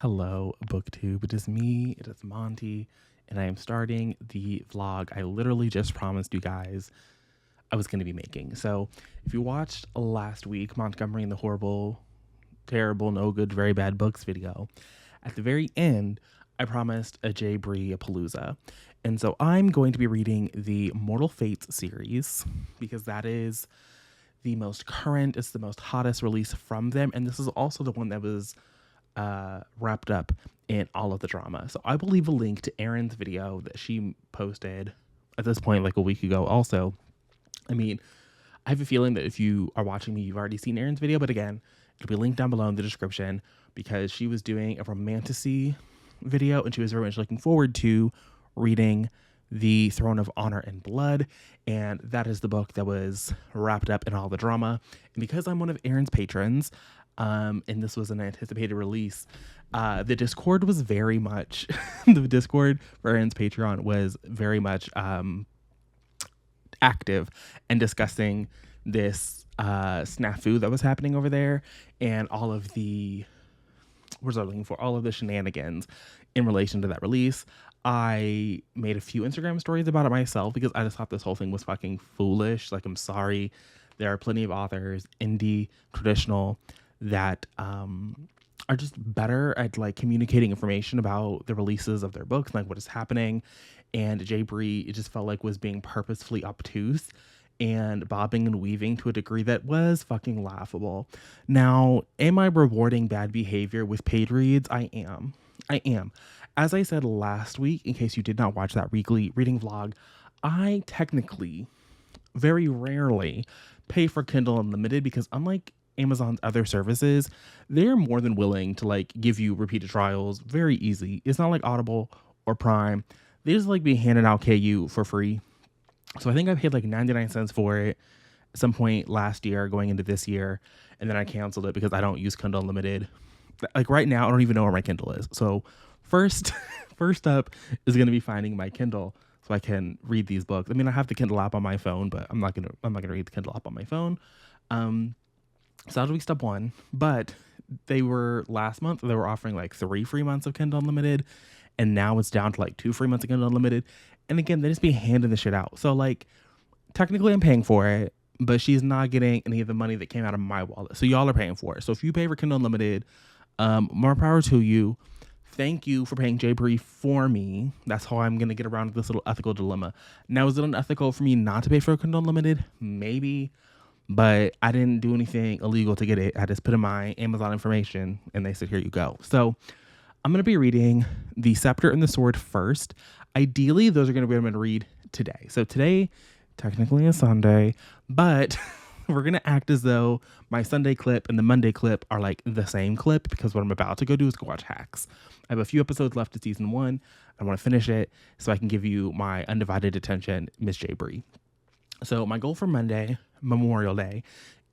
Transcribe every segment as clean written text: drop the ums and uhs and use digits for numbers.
Hello, BookTube. It is me, it is Monty, and I am starting the vlog I literally just promised you guys I was going to be making. So, if you watched last week, Montgomery and the Horrible, Terrible, No Good, Very Bad Books video, at the very end, I promised a J. Bree a palooza. And so I'm going to be reading the Mortal Fates series because that is the most current, it's the most hottest release from them. And this is also the one that was wrapped up in all of the drama. So I will leave a link to Erin's video that she posted at this point like a week ago. Also, I mean, I have a feeling that if you are watching me, you've already seen Erin's video, but again, it'll be linked down below in the description because she was doing a romantasy video and she was very much looking forward to reading The Throne of Honor and Blood, and that is the book that was wrapped up in all the drama. And because I'm one of Erin's patrons, and this was an anticipated release, the Discord was very much the Discord for Erin's Patreon was very much active and discussing this snafu that was happening over there and all of the all of the shenanigans in relation to that release. I made a few Instagram stories about it myself because I just thought this whole thing was fucking foolish. Like, I'm sorry. There are plenty of authors, indie, traditional, that are just better at like communicating information about the releases of their books, like what is happening. And J. Bree, it just felt like was being purposefully obtuse and bobbing and weaving to a degree that was fucking laughable. Now, am I rewarding bad behavior with paid reads? I am. As I said last week, in case you did not watch that weekly reading vlog, I technically, very rarely, pay for Kindle Unlimited because unlike Amazon's other services, they're more than willing to like give you repeated trials very easy. It's not like Audible or Prime. They just like be handing out KU for free. So I think I paid like 99 cents for it at some point last year going into this year. And then I canceled it because I don't use Kindle Unlimited. Like right now, I don't even know where my Kindle is. So first up is going to be finding my Kindle so I can read these books. I mean, I have the Kindle app on my phone, but I'm not going to read the Kindle app on my phone. So that'll be step one. But they were last month, they were offering like 3 free months of Kindle Unlimited. And now it's down to like 2 free months of Kindle Unlimited. And again, they just be handing the shit out. So like, technically I'm paying for it, but she's not getting any of the money that came out of my wallet. So y'all are paying for it. So if you pay for Kindle Unlimited, more power to you. Thank you for paying J. Bree for me. That's how I'm going to get around this little ethical dilemma. Now, is it unethical for me not to pay for Kindle Unlimited? Maybe. But I didn't do anything illegal to get it. I just put in my Amazon information and they said, here you go. So I'm going to be reading The Scepter and the Sword first. Ideally, those are going to be what I'm going to read today. So today, technically is Sunday, but we're going to act as though my Sunday clip and the Monday clip are like the same clip because what I'm about to go do is go watch Hacks. I have a few episodes left of season 1. I want to finish it so I can give you my undivided attention, Miss J. Bree. So my goal for Monday, Memorial Day,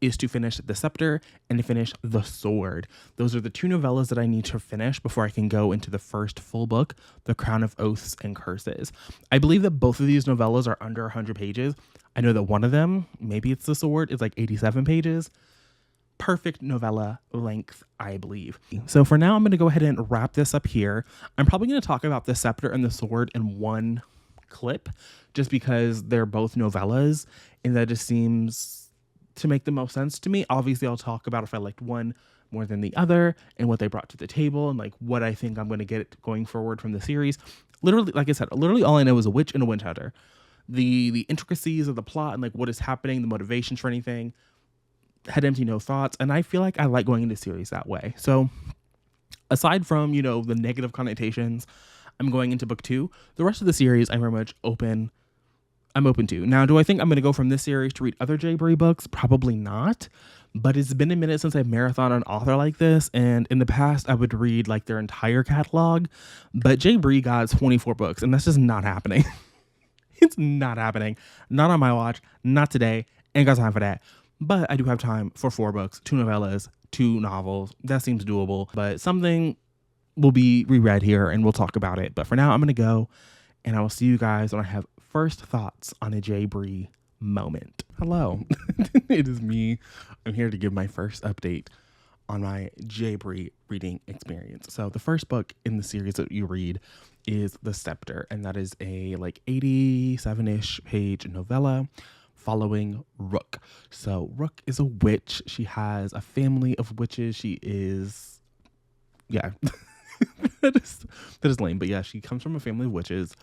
is to finish The Scepter and to finish The Sword. Those are the 2 novellas that I need to finish before I can go into the first full book, The Crown of Oaths and Curses. I believe that both of these novellas are under 100 pages. I know that one of them, maybe it's The Sword, is like 87 pages. Perfect novella length, I believe. So for now, I'm going to go ahead and wrap this up here. I'm probably going to talk about The Scepter and The Sword in one clip, just because they're both novellas, and that just seems to make the most sense to me. Obviously, I'll talk about if I liked one more than the other and what they brought to the table and like what I think I'm going to get going forward from the series. Literally, like I said, literally all I know is a witch and a witch hunter. The intricacies of the plot and like what is happening, the motivations for anything, head empty, no thoughts. And I feel like I like going into series that way. So aside from, you know, the negative connotations, I'm going into book 2. The rest of the series I'm very much open to. Now, do I think I'm going to go from this series to read other J. Bree books? Probably not. But it's been a minute since I've marathoned an author like this. And in the past, I would read like their entire catalog. But J. Bree got 24 books, and that's just not happening. It's not happening. Not on my watch. Not today. Ain't got time for that. But I do have time for 4 books, 2 novellas, 2 novels. That seems doable. But something will be reread here, and we'll talk about it. But for now, I'm going to go, and I will see you guys when I have first thoughts on a J. Bree moment. Hello, it is me. I'm here to give my first update on my Bree reading experience. So the first book in the series that you read is The Scepter, and that is a like 87-ish page novella following Rook. So Rook is a witch. She has a family of witches. She is, yeah, that is lame, but yeah, she comes from a family of witches,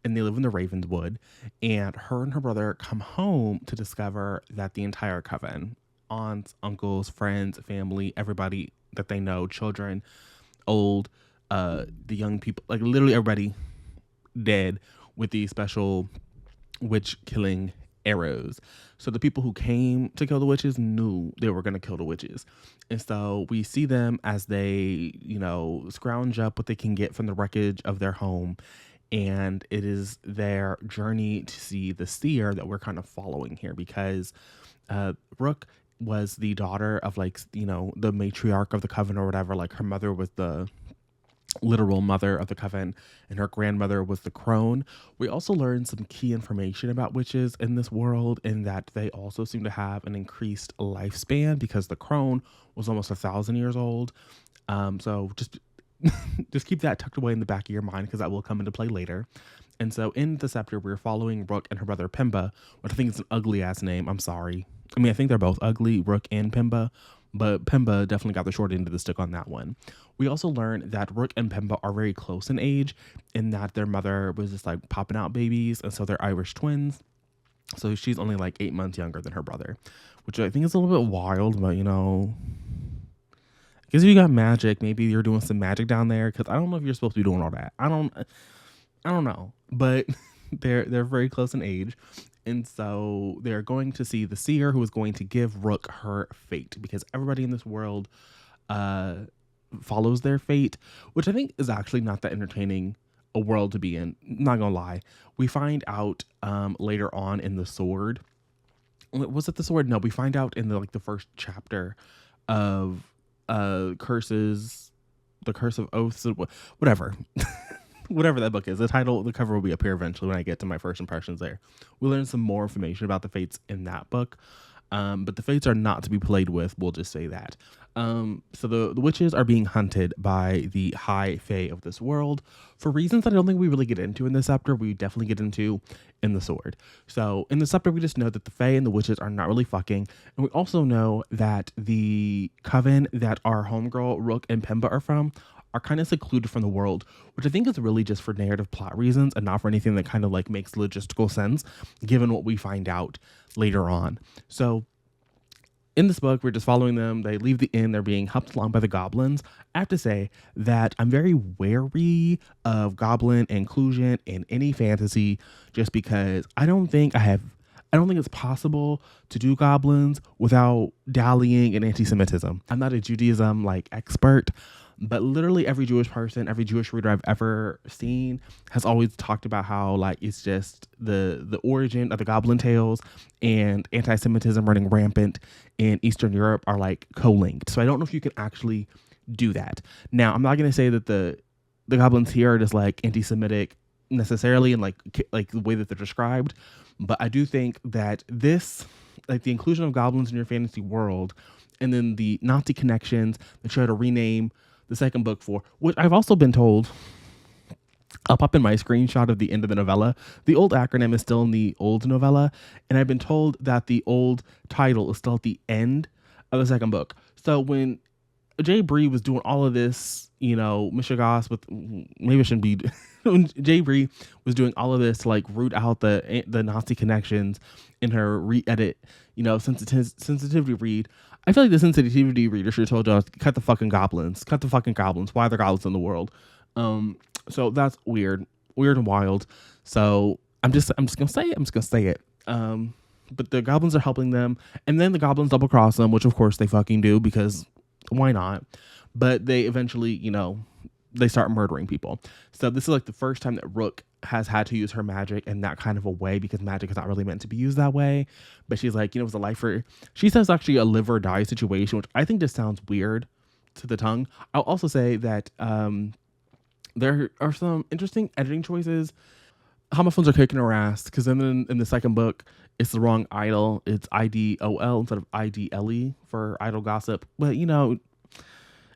and they live in the Ravenswood. And her brother come home to discover that the entire coven, aunts, uncles, friends, family, everybody that they know, children, old, the young people, like literally everybody dead with these special witch killing arrows. So the people who came to kill the witches knew they were going to kill the witches. And so we see them as they, scrounge up what they can get from the wreckage of their home. And it is their journey to see the seer that we're kind of following here, because Rook was the daughter of the matriarch of the coven or whatever. Like her mother was the literal mother of the coven, and her grandmother was the crone. We also learned some key information about witches in this world, in that they also seem to have an increased lifespan, because the crone was almost 1,000 years old. So just keep that tucked away in the back of your mind, because that will come into play later. And so in the Scepter, we're following Rook and her brother Pemba, which I think is an ugly ass name. I'm sorry. I mean, I think they're both ugly, Rook and Pemba, but Pemba definitely got the short end of the stick on that one. We also learned that Rook and Pemba are very close in age, in that their mother was just like popping out babies, and so they're Irish twins. So she's only like 8 months younger than her brother, which I think is a little bit wild, but I guess if you got magic, maybe you're doing some magic down there, because I don't know if you're supposed to be doing all that. I don't know, but they're very close in age. And so they're going to see the seer, who is going to give Rook her fate, because everybody in this world follows their fate, which I think is actually not that entertaining a world to be in. Not gonna lie. We find out later on in The Sword. Was it The Sword? No, we find out in the first chapter of Curses, the Curse of Oaths, whatever. Whatever that book is, the cover will be up here eventually when I get to my first impressions there. We learn some more information about the fates in that book, but the fates are not to be played with, we'll just say that. So the witches are being hunted by the high fae of this world for reasons that I don't think we really get into in this chapter. We definitely get into in The Sword. So in the Scepter, we just know that the fae and the witches are not really fucking, and we also know that the coven that our homegirl Rook and Pemba are from are kind of secluded from the world, which I think is really just for narrative plot reasons and not for anything that kind of makes logistical sense, given what we find out later on. So in this book, we're just following them. They leave the inn. They're being helped along by the goblins. I have to say that I'm very wary of goblin inclusion in any fantasy, just because I don't think it's possible to do goblins without dallying in anti-Semitism. I'm not a Judaism expert, but literally every Jewish person, every Jewish reader I've ever seen has always talked about how it's just the origin of the goblin tales and anti-Semitism running rampant in Eastern Europe are co-linked. So I don't know if you can actually do that. Now, I'm not going to say that the goblins here are just anti-Semitic necessarily, and the way that they're described, but I do think that this, the inclusion of goblins in your fantasy world, and then the Nazi connections they try to rename the second book for, which I've also been told, I'll pop in my screenshot of the end of the novella. The old acronym is still in the old novella, and I've been told that the old title is still at the end of the second book. So when Bree was doing all of this, Mishigas with, maybe I shouldn't be, when Bree was doing all of this to root out the Nazi connections in her re-edit, sensitivity read, I feel like the sensitivity reader should have told y'all, cut the fucking goblins. Why are there goblins in the world? So that's weird and wild. So I'm just gonna say it. But the goblins are helping them, and then the goblins double cross them, which of course they fucking do, because why not? But they eventually, they start murdering people. So this is the first time that Rook has had to use her magic in that kind of a way, because magic is not really meant to be used that way. But she's it was a life or, she says actually a live or die situation, which I think just sounds weird to the tongue. I'll also say that there are some interesting editing choices. Homophones are kicking her ass, because then in the second book, it's the wrong idol. It's IDOL instead of IDLE for idol gossip. But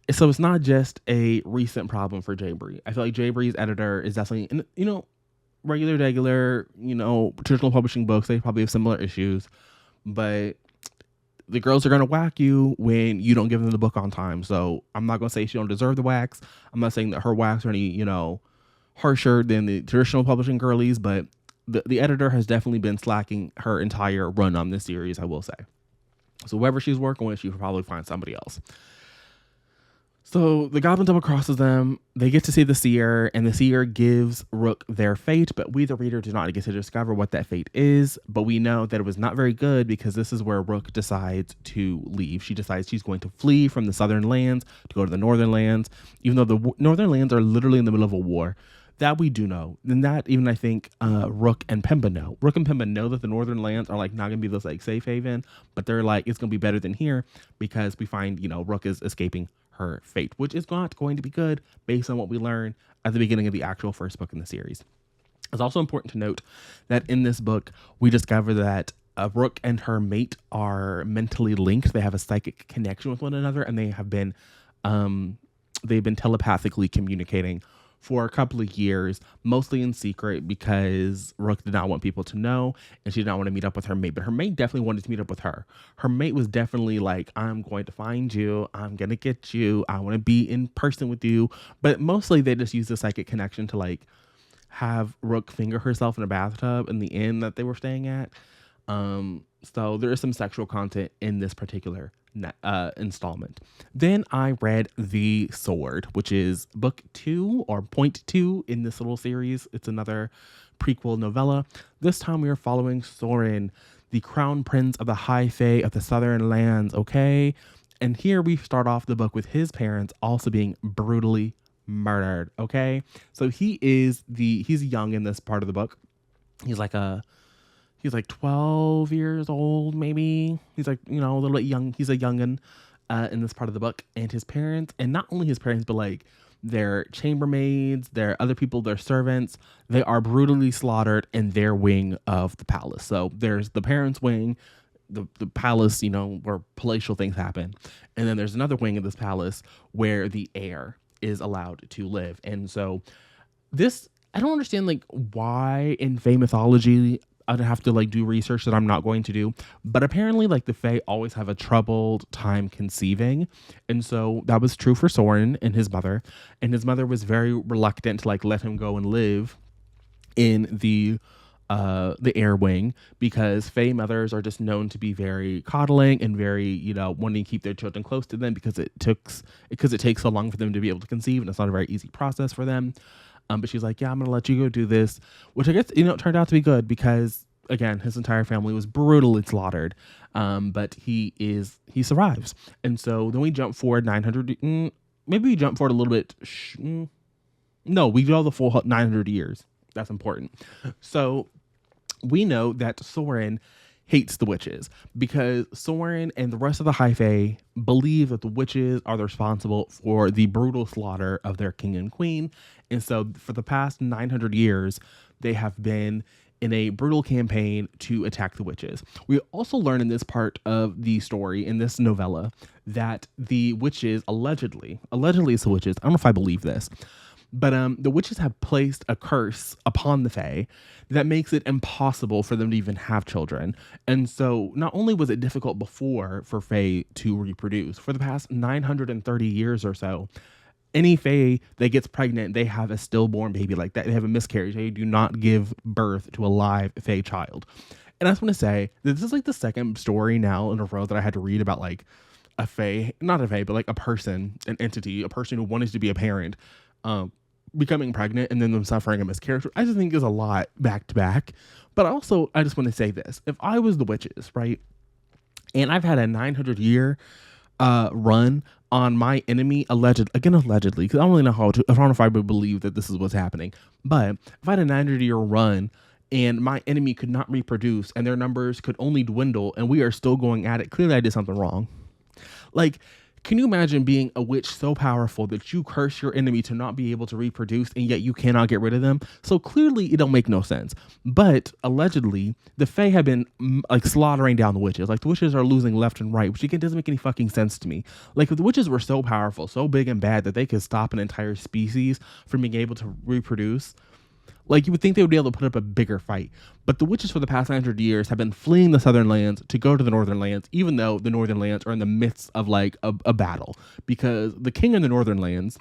So it's not just a recent problem for J. Bree. I feel like J. Bree's editor is definitely, regular, traditional publishing books. They probably have similar issues, but the girls are going to whack you when you don't give them the book on time. So I'm not going to say she don't deserve the whacks. I'm not saying that her whacks are any, harsher than the traditional publishing girlies, but the editor has definitely been slacking her entire run on this series, I will say. So whoever she's working with, she will probably find somebody else. So the goblin double crosses them. They get to see the seer, and the seer gives Rook their fate, but we, the reader, do not get to discover what that fate is. But we know that it was not very good, because this is where Rook decides to leave. She decides she's going to flee from the southern lands to go to the northern lands, even though the northern lands are literally in the middle of a war. That we do know. And that even I think Rook and Pemba know. Rook and Pemba know that the northern lands are like not going to be this like safe haven, but they're like, it's going to be better than here, because we find, Rook is escaping her fate, which is not going to be good based on what we learn at the beginning of the actual first book in the series. It's also important to note that in this book, we discover that Rook and her mate are mentally linked. They have a psychic connection with one another, and they've been telepathically communicating for a couple of years, mostly in secret, because Rook did not want people to know, and she did not want to meet up with her mate. But her mate definitely wanted to meet up with her. Her mate was definitely like, I'm going to find you. I'm going to get you. I want to be in person with you. But mostly they just used the psychic connection to like have Rook finger herself in a bathtub in the inn that they were staying at. So there is some sexual content in this particular installment. Then I read The Sword, which is book 2 or point 2 in this little series. It's another prequel novella. This time we are following Soren, the crown prince of the High Fae of the Southern Lands, okay? And here we start off the book with his parents also being brutally murdered, okay? So he's young in this part of the book. He's like 12 years old, maybe. He's like, a little bit young. He's a youngin' in this part of the book. And his parents, and not only his parents, but like their chambermaids, their other people, their servants, they are brutally slaughtered in their wing of the palace. So there's the parents' wing, the palace, where palatial things happen. And then there's another wing of this palace where the heir is allowed to live. And so this, I don't understand like why in Fae mythology I'd have to like do research that I'm not going to do, but apparently like the Fae always have a troubled time conceiving. And so that was true for Soren and his mother was very reluctant to like let him go and live in the heir wing, because Fae mothers are just known to be very coddling and very, wanting to keep their children close to them, because it takes so long for them to be able to conceive, and it's not a very easy process for them. But she's like, yeah, I'm going to let you go do this, which I guess, turned out to be good, because again, his entire family was brutally slaughtered. But he survives. And so then we jump forward 900, maybe we jump forward a little bit. No, we go the full 900 years. That's important. So we know that Soren hates the witches, because Soren and the rest of the High Fae believe that the witches are responsible for the brutal slaughter of their king and queen. And so for the past 900 years, they have been in a brutal campaign to attack the witches. We also learn in this part of the story, in this novella, that the witches allegedly it's the witches. I don't know if I believe this, but the witches have placed a curse upon the Fae that makes it impossible for them to even have children. And so not only was it difficult before for Fae to reproduce, for the past 930 years or so, any Fae that gets pregnant, they have a stillborn baby like that. They have a miscarriage. They do not give birth to a live Fae child. And I just want to say that this is like the second story now in a row that I had to read about like a Fae, not a Fae, but like a person, an entity, a person who wanted to be a parent, becoming pregnant and then them suffering a miscarriage. I just think is a lot back to back. But also, I just want to say this. If I was the witches, right, and I've had a 900-year run on my enemy, allegedly, because I don't really know I don't know if I would believe that this is what's happening. But if I had a 900-year run and my enemy could not reproduce and their numbers could only dwindle and we are still going at it, clearly I did something wrong. Like, Can you imagine being a witch so powerful that you curse your enemy to not be able to reproduce and yet you cannot get rid of them? So clearly it don't make no sense. But allegedly, the Fae have been like slaughtering down the witches. Like the witches are losing left and right, which again doesn't make any fucking sense to me. Like if the witches were so powerful, so big and bad that they could stop an entire species from being able to reproduce, like you would think they would be able to put up a bigger fight. But the witches for the past 900 years have been fleeing the southern lands to go to the northern lands, even though the northern lands are in the midst of like a battle. Because the king in the northern lands,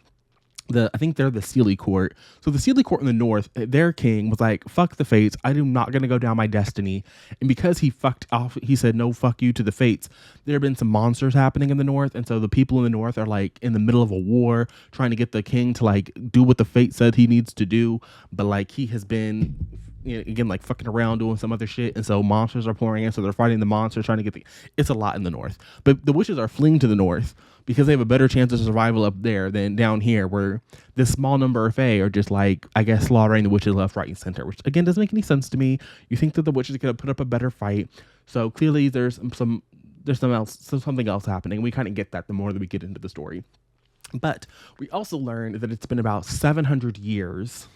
I think they're the Sealy Court. So the Sealy Court in the north, their king was like, fuck the fates. I'm not going to go down my destiny. And because he fucked off, he said, no, fuck you to the fates. There have been some monsters happening in the north. And so the people in the north are like in the middle of a war trying to get the king to like do what the fate said he needs to do. But like he has been, you know, again, like fucking around doing some other shit. And so monsters are pouring in. So they're fighting the monsters, trying to get it's a lot in the north. But the witches are fleeing to the north because they have a better chance of survival up there than down here, where this small number of Fae are just like, I guess, slaughtering the witches left, right, and center, which again doesn't make any sense to me. You think that the witches could have put up a better fight. So clearly there's something else happening. We kind of get that the more that we get into the story. But we also learned that it's been about 700 years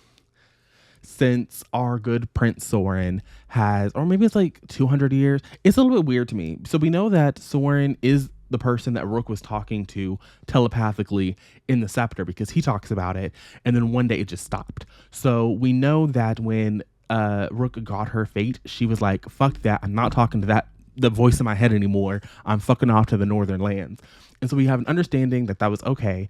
since our good Prince Soren has, or maybe it's like 200 years. It's a little bit weird to me. So we know that Soren is the person that Rook was talking to telepathically in the scepter, because he talks about it, and then one day it just stopped. So we know that when Rook got her fate, she was like, fuck that, I'm not talking to the voice in my head anymore, I'm fucking off to the northern lands. And so we have an understanding that was okay.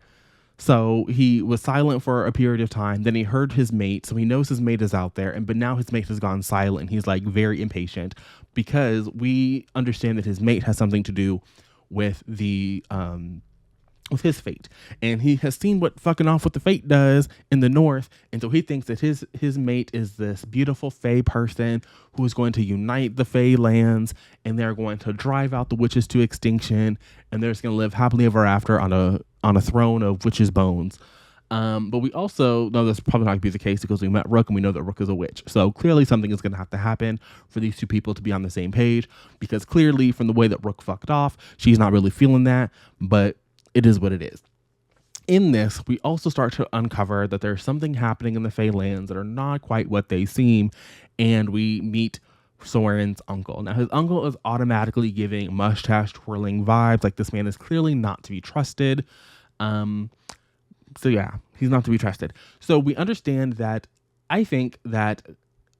So he was silent for a period of time. Then he heard his mate. So he knows his mate is out there. But now his mate has gone silent. He's like very impatient, because we understand that his mate has something to do with with his fate. And he has seen what fucking off with the fate does in the north. And so he thinks that his mate is this beautiful Fae person who is going to unite the Fae lands, and they're going to drive out the witches to extinction, and they're just going to live happily ever after on a throne of witches' bones. But we also know that's probably not going to be the case, because we met Rook and we know that Rook is a witch. So clearly something is going to have to happen for these two people to be on the same page, because clearly from the way that Rook fucked off, she's not really feeling that, but it is what it is. In this, we also start to uncover that there's something happening in the Fae lands that are not quite what they seem, and we meet Soren's uncle. Now, his uncle is automatically giving mustache twirling vibes, like this man is clearly not to be trusted. So yeah, he's not to be trusted. So we understand that I think that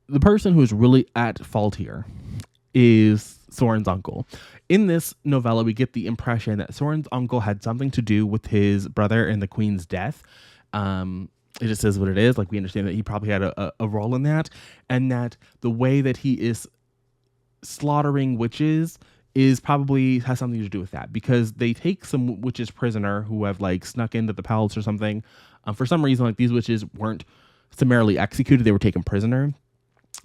the person who is really at fault here is Soren's uncle. In this novella, we get the impression that Soren's uncle had something to do with his brother and the queen's death. It just is what it is. Like, we understand that he probably had a role in that, and that the way that he is slaughtering witches is probably has something to do with that, because they take some witches prisoner who have like snuck into the palace or something. For some reason, like, these witches weren't summarily executed, they were taken prisoner.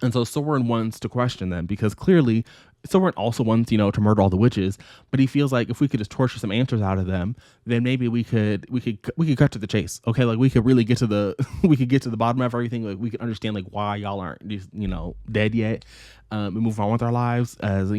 And so Soren wants to question them, because clearly Soren also wants, to murder all the witches, but he feels like if we could just torture some answers out of them, then maybe we could cut to the chase. Okay, like we could really get to the bottom of everything. Like, we could understand like why y'all aren't just, dead yet, and move on with our lives as,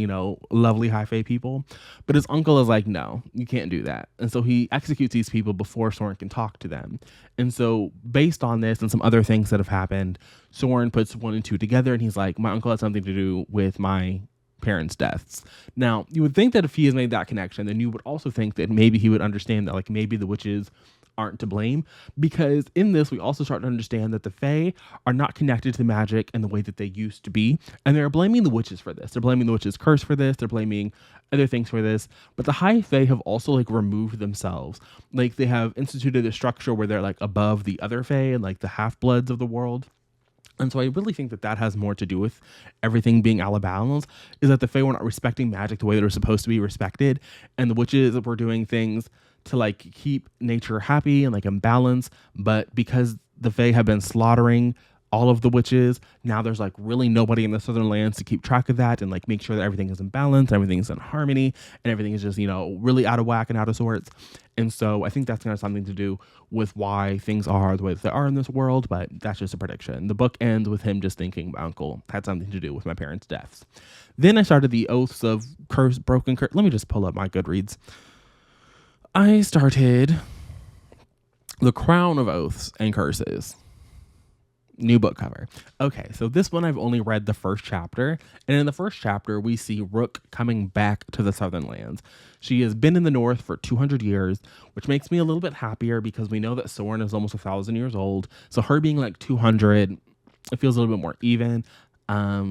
lovely high fae people. But his uncle is like, no, you can't do that. And so he executes these people before Soren can talk to them. And so based on this and some other things that have happened, Soren puts 1 and 2 together, and he's like, my uncle had something to do with my parents' deaths. Now, you would think that if he has made that connection, then you would also think that maybe he would understand that like maybe the witches aren't to blame, because in this we also start to understand that the Fae are not connected to magic in the way that they used to be, and they're blaming the witches for this. They're blaming the witches' curse for this. They're blaming other things for this. But the high Fae have also like removed themselves. Like, they have instituted a structure where they're like above the other Fae and like the half-bloods of the world. And so I really think that has more to do with everything being out of balance, is that the Fae were not respecting magic the way that it was supposed to be respected, and the witches were doing things to like keep nature happy and like in balance. But because the Fae have been slaughtering all of the witches, now there's like really nobody in the southern lands to keep track of that and like make sure that everything is in balance, everything is in harmony, and everything is just, really out of whack and out of sorts. And so I think that's going to have something to do with why things are the way that they are in this world, but that's just a prediction. The book ends with him just thinking my uncle had something to do with my parents' deaths. Then I started the Oaths of Broken Curse. Let me just pull up my Goodreads. I started The Crown of Oaths and Curses. New book cover. Okay, so this one I've only read the first chapter, and in the first chapter we see Rook coming back to the Southern Lands. She has been in the North for 200 years, which makes me a little bit happier because we know that Soren is almost 1,000 years old. So her being like 200, it feels a little bit more even.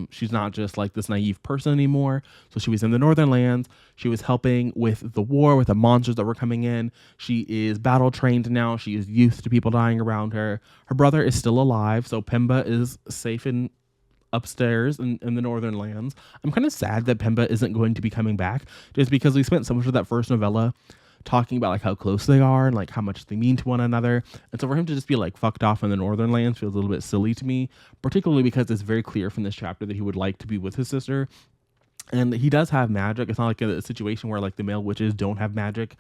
She's not just like this naive person anymore. So she was in the Northern Lands. She was helping with the war, with the monsters that were coming in. She is battle trained now. She is used to people dying around her. Her brother is still alive. So Pemba is safe in upstairs in the Northern Lands. I'm kind of sad that Pemba isn't going to be coming back just because we spent so much of that first novella talking about like how close they are and like how much they mean to one another. And so for him to just be like fucked off in the Northern Lands feels a little bit silly to me, particularly because it's very clear from this chapter that he would like to be with his sister. And he does have magic. It's not like a situation where like the male witches don't have magic.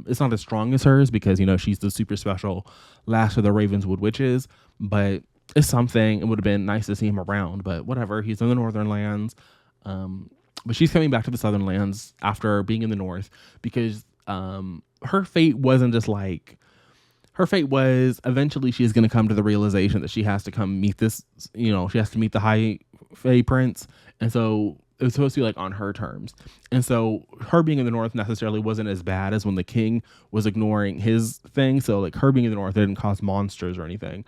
It's not as strong as hers because, you know, she's the super special last of the Ravenswood witches, but it's something. It would have been nice to see him around, but whatever. He's in the Northern Lands. But she's coming back to the Southern Lands after being in the North because her fate wasn't just like, her fate was eventually she's going to come to the realization that she has to come meet this, you know, she has to meet the High Fae Prince. And so it was supposed to be like on her terms. And so her being in the North necessarily wasn't as bad as when the king was ignoring his thing. So like her being in the North didn't cause monsters or anything.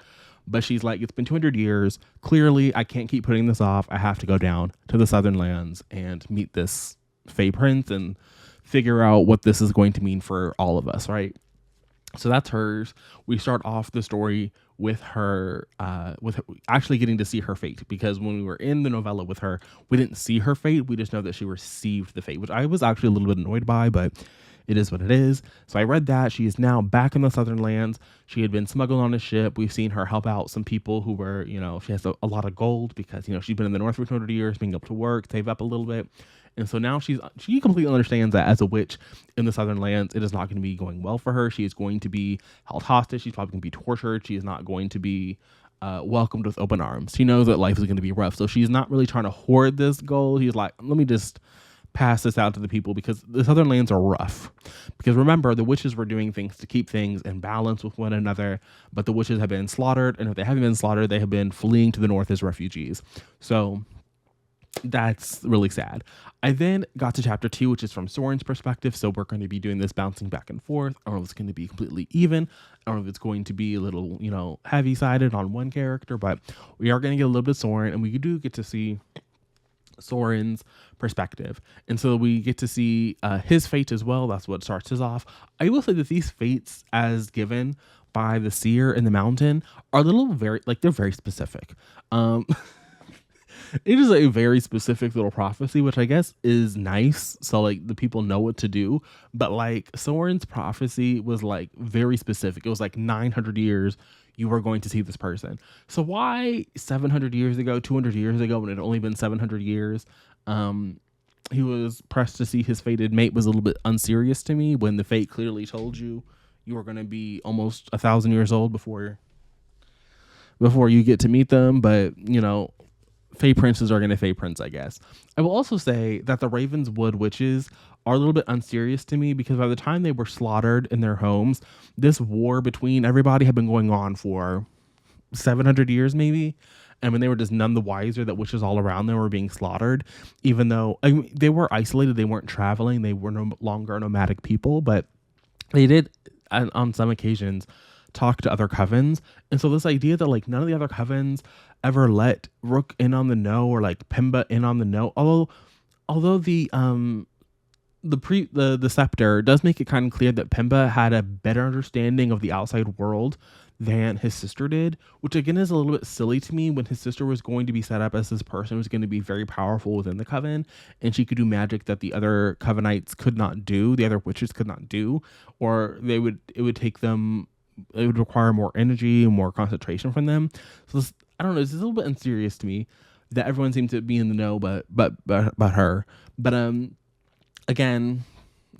But she's like, it's been 200 years. Clearly, I can't keep putting this off. I have to go down to the Southern Lands and meet this Fae Prince and figure out what this is going to mean for all of us, right? So that's hers. We start off the story with her actually getting to see her fate, because when we were in the novella with her, we didn't see her fate. We just know that she received the fate, which I was actually a little bit annoyed by, but it is what it is. So I read that. She is now back in the Southern Lands. She had been smuggled on a ship. We've seen her help out some people who were, you know, she has a lot of gold because, you know, she's been in the North for 200 years, being able to work, save up a little bit. And so now she completely understands that as a witch in the Southern Lands, it is not going to be going well for her. She is going to be held hostage. She's probably going to be tortured. She is not going to be welcomed with open arms. She knows that life is going to be rough. So she's not really trying to hoard this gold. He's like, let me just pass this out to the people because the Southern Lands are rough. Because remember, the witches were doing things to keep things in balance with one another, but the witches have been slaughtered. And if they haven't been slaughtered, they have been fleeing to the North as refugees. So that's really sad. I then got to chapter 2, which is from Soren's perspective. So we're going to be doing this bouncing back and forth. I don't know if it's going to be completely even. I don't know if it's going to be a little, you know, heavy-sided on one character, but we are going to get a little bit of Soren, and we do get to see Soren's perspective. And so we get to see his fate as well. That's what starts us off. I will say that these fates as given by the seer in the mountain are a little very, like, they're very specific. It is a very specific little prophecy, which I guess is nice. So like the people know what to do, but like Soren's prophecy was like very specific. It was like 900 years you were going to see this person. So why 700 years ago, 200 years ago, when it had only been 700 years, he was pressed to see his fated mate was a little bit unserious to me, when the fate clearly told you you were going to be almost 1,000 years old before you get to meet them. But you know, Fae princes are going to Fae prince, I guess. I will also say that the Ravenswood witches are a little bit unserious to me, because by the time they were slaughtered in their homes, this war between everybody had been going on for 700 years maybe. And when they were just none the wiser that witches all around them were being slaughtered, even though they were isolated, they weren't traveling, they were no longer nomadic people, but they did on some occasions talk to other covens. And so this idea that like none of the other covens ever let Rook in on the know, or like Pemba in on the know, although the scepter does make it kind of clear that Pemba had a better understanding of the outside world than his sister did, which again is a little bit silly to me, when his sister was going to be set up as this person who was going to be very powerful within the coven, and she could do magic that the other covenites could not do, the other witches could not do, or it would require more energy and more concentration from them. So this, I don't know, it's a little bit unserious to me that everyone seems to be in the know but her. But again,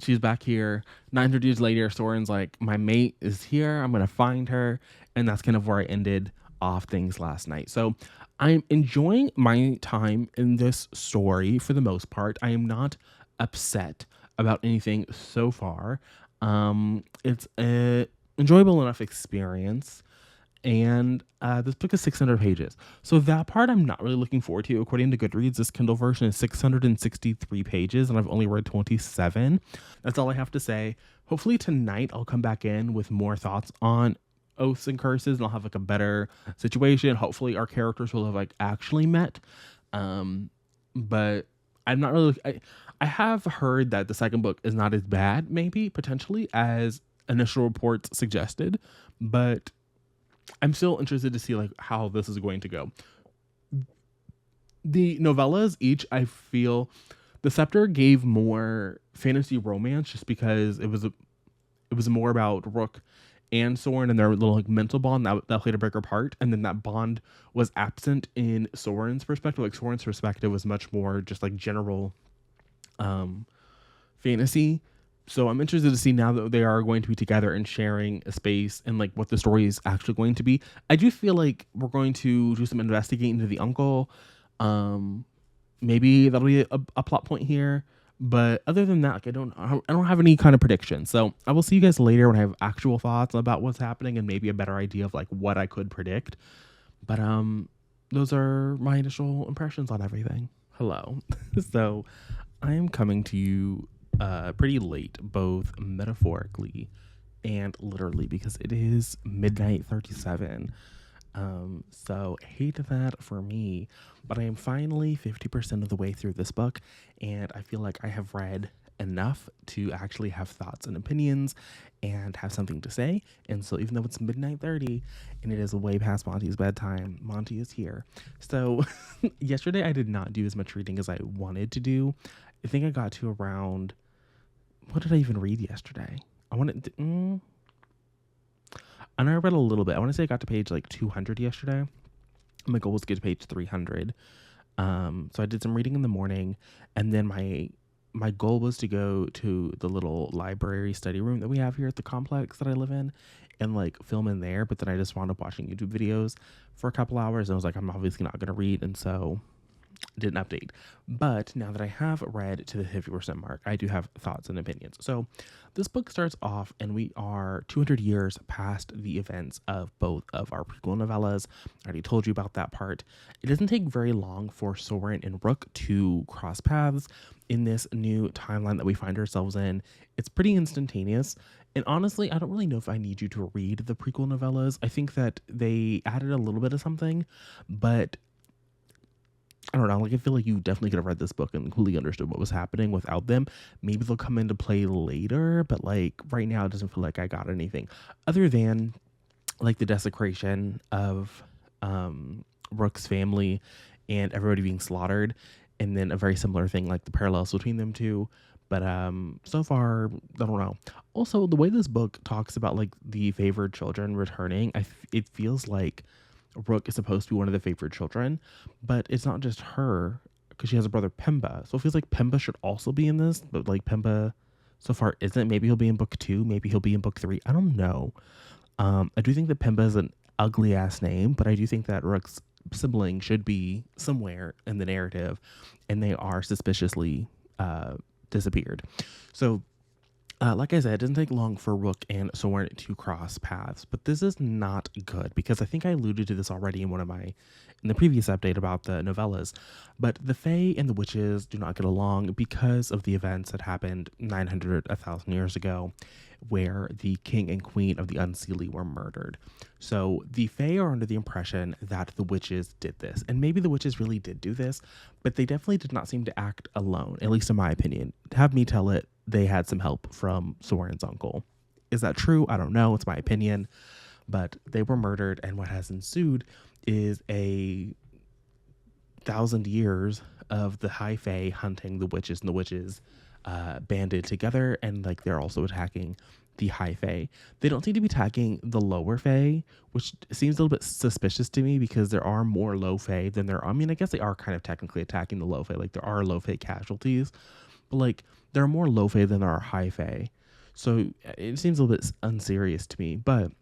she's back here 900 years later. Soren's like, my mate is here, I'm gonna find her. And that's kind of where I ended off things last night. So I'm enjoying my time in this story for the most part. I am not upset about anything so far. It's a enjoyable enough experience. And this book is 600 pages. So that part I'm not really looking forward to. According to Goodreads, this Kindle version is 663 pages, and I've only read 27. That's all I have to say. Hopefully tonight I'll come back in with more thoughts on Oaths and Curses, and I'll have like a better situation. Hopefully our characters will have like actually met. But I'm not really. I have heard that the second book is not as bad, maybe potentially, as initial reports suggested, but I'm still interested to see like how this is going to go. The novellas each, I feel, the Scepter gave more fantasy romance just because it was more about Rook and Soren and their little like mental bond that played a bigger part, and then that bond was absent in Soren's perspective. Like Soren's perspective was much more just like general fantasy. So I'm interested to see now that they are going to be together and sharing a space and like what the story is actually going to be. I do feel like we're going to do some investigating into the uncle. Maybe that'll be a plot point here. But other than that, like I don't have any kind of prediction. So I will see you guys later when I have actual thoughts about what's happening and maybe a better idea of like what I could predict. But those are my initial impressions on everything. Hello. So I am coming to you pretty late, both metaphorically and literally, because it is midnight 37. So hate that for me, but I am finally 50% of the way through this book, and I feel like I have read enough to actually have thoughts and opinions and have something to say. And so even though it's midnight 30 and it is way past Monty's bedtime, Monty is here. So yesterday I did not do as much reading as I wanted to do. I think I got to around, what did I even read yesterday? I know I read a little bit. I want to say I got to page like 200 yesterday. My goal was to get to page 300. So I did some reading in the morning, and then my goal was to go to the little library study room that we have here at the complex that I live in and like film in there. But then I just wound up watching YouTube videos for a couple hours, and I was like, I'm obviously not going to read, and so didn't update. But now that I have read to the 50% mark, I do have thoughts and opinions. So this book starts off, and we are 200 years past the events of both of our prequel novellas. I already told you about that part. It doesn't take very long for Soren and Rook to cross paths in this new timeline that we find ourselves in. It's pretty instantaneous. And honestly, I don't really know if I need you to read the prequel novellas. I think that they added a little bit of something, but I don't know, like I feel like you definitely could have read this book and completely understood what was happening without them. Maybe they'll come into play later, but like right now it doesn't feel like I got anything other than like the desecration of Rook's family and everybody being slaughtered, and then a very similar thing like the parallels between them two. But so far, I don't know. Also, the way this book talks about like the favored children returning, it feels like Rook is supposed to be one of the favored children, but it's not just her because she has a brother Pemba. So it feels like Pemba should also be in this, but like Pemba so far isn't. Maybe he'll be in book 2. Maybe he'll be in book 3. I don't know. I do think that Pemba is an ugly ass name, but I do think that Rook's sibling should be somewhere in the narrative, and they are suspiciously disappeared. So like I said, it doesn't take long for Rook and Soren to cross paths, but this is not good because I think I alluded to this already in the previous update about the novellas, but the Fae and the witches do not get along because of the events that happened 1,000 years ago, where the king and queen of the Unseelie were murdered. So the Fae are under the impression that the witches did this, and maybe the witches really did do this, but they definitely did not seem to act alone, at least in my opinion. Have me tell it, they had some help from Soren's uncle. Is that true? I don't know. It's my opinion. But they were murdered, and what has ensued is 1,000 years of the High Fae hunting the witches, and the witches banded together, and like they're also attacking the High Fae. They don't seem to be attacking the lower Fae, which seems a little bit suspicious to me because there are more low Fae than there are. I mean, I guess they are kind of technically attacking the low Fae. Like there are low Fae casualties, but like there are more low Fae than there are high Fae. So it seems a little bit unserious to me, but